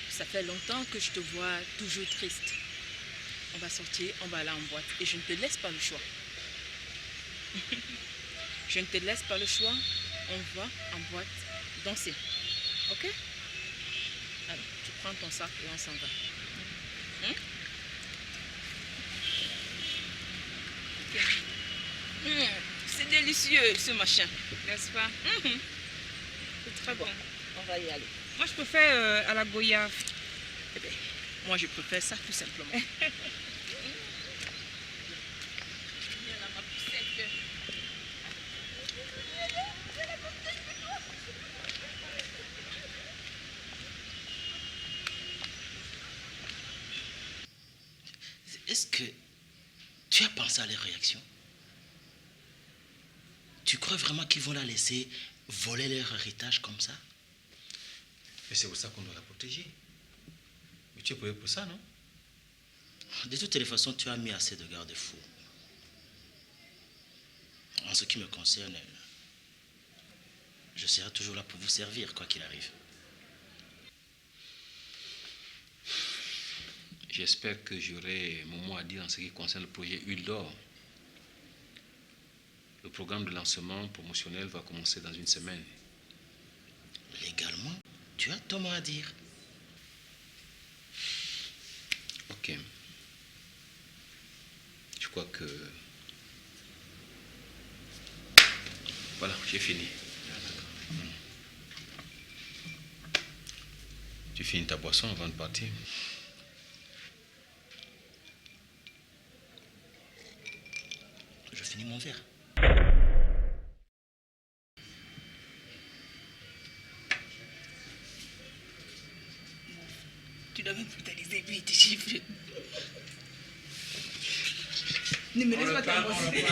Speaker 3: Ça fait longtemps que je te vois toujours triste. On va sortir, on va aller en boîte. Et je ne te laisse pas le choix. Je ne te laisse pas le choix. On va en boîte danser. Ok? Alors, tu prends ton sac et on s'en va. Hein? Okay. C'est délicieux ce machin.
Speaker 6: N'est-ce pas?
Speaker 3: C'est très bon. On va y aller.
Speaker 6: Moi, je préfère à la goyave.
Speaker 3: Eh bien, moi, je préfère ça tout simplement.
Speaker 10: Est-ce que tu as pensé à les réactions? Tu crois vraiment qu'ils vont la laisser voler leur héritage comme ça?
Speaker 8: Mais c'est pour ça qu'on doit la protéger. Mais tu es payé pour ça, non?
Speaker 10: De toutes les façons, tu as mis assez de garde-fous. En ce qui me concerne, je serai toujours là pour vous servir, quoi qu'il arrive.
Speaker 8: J'espère que j'aurai mon mot à dire en ce qui concerne le projet Huile d'Or. Le programme de lancement promotionnel va commencer dans une semaine.
Speaker 10: Légalement, tu as ton mot à dire.
Speaker 8: Ok. Je crois que... Voilà, j'ai fini. Tu finis ta boisson avant de partir?
Speaker 10: Je finis mon verre.
Speaker 3: Tu dois me brutaliser vite, chiffre.
Speaker 6: Ne me laisse pas t'embrasser.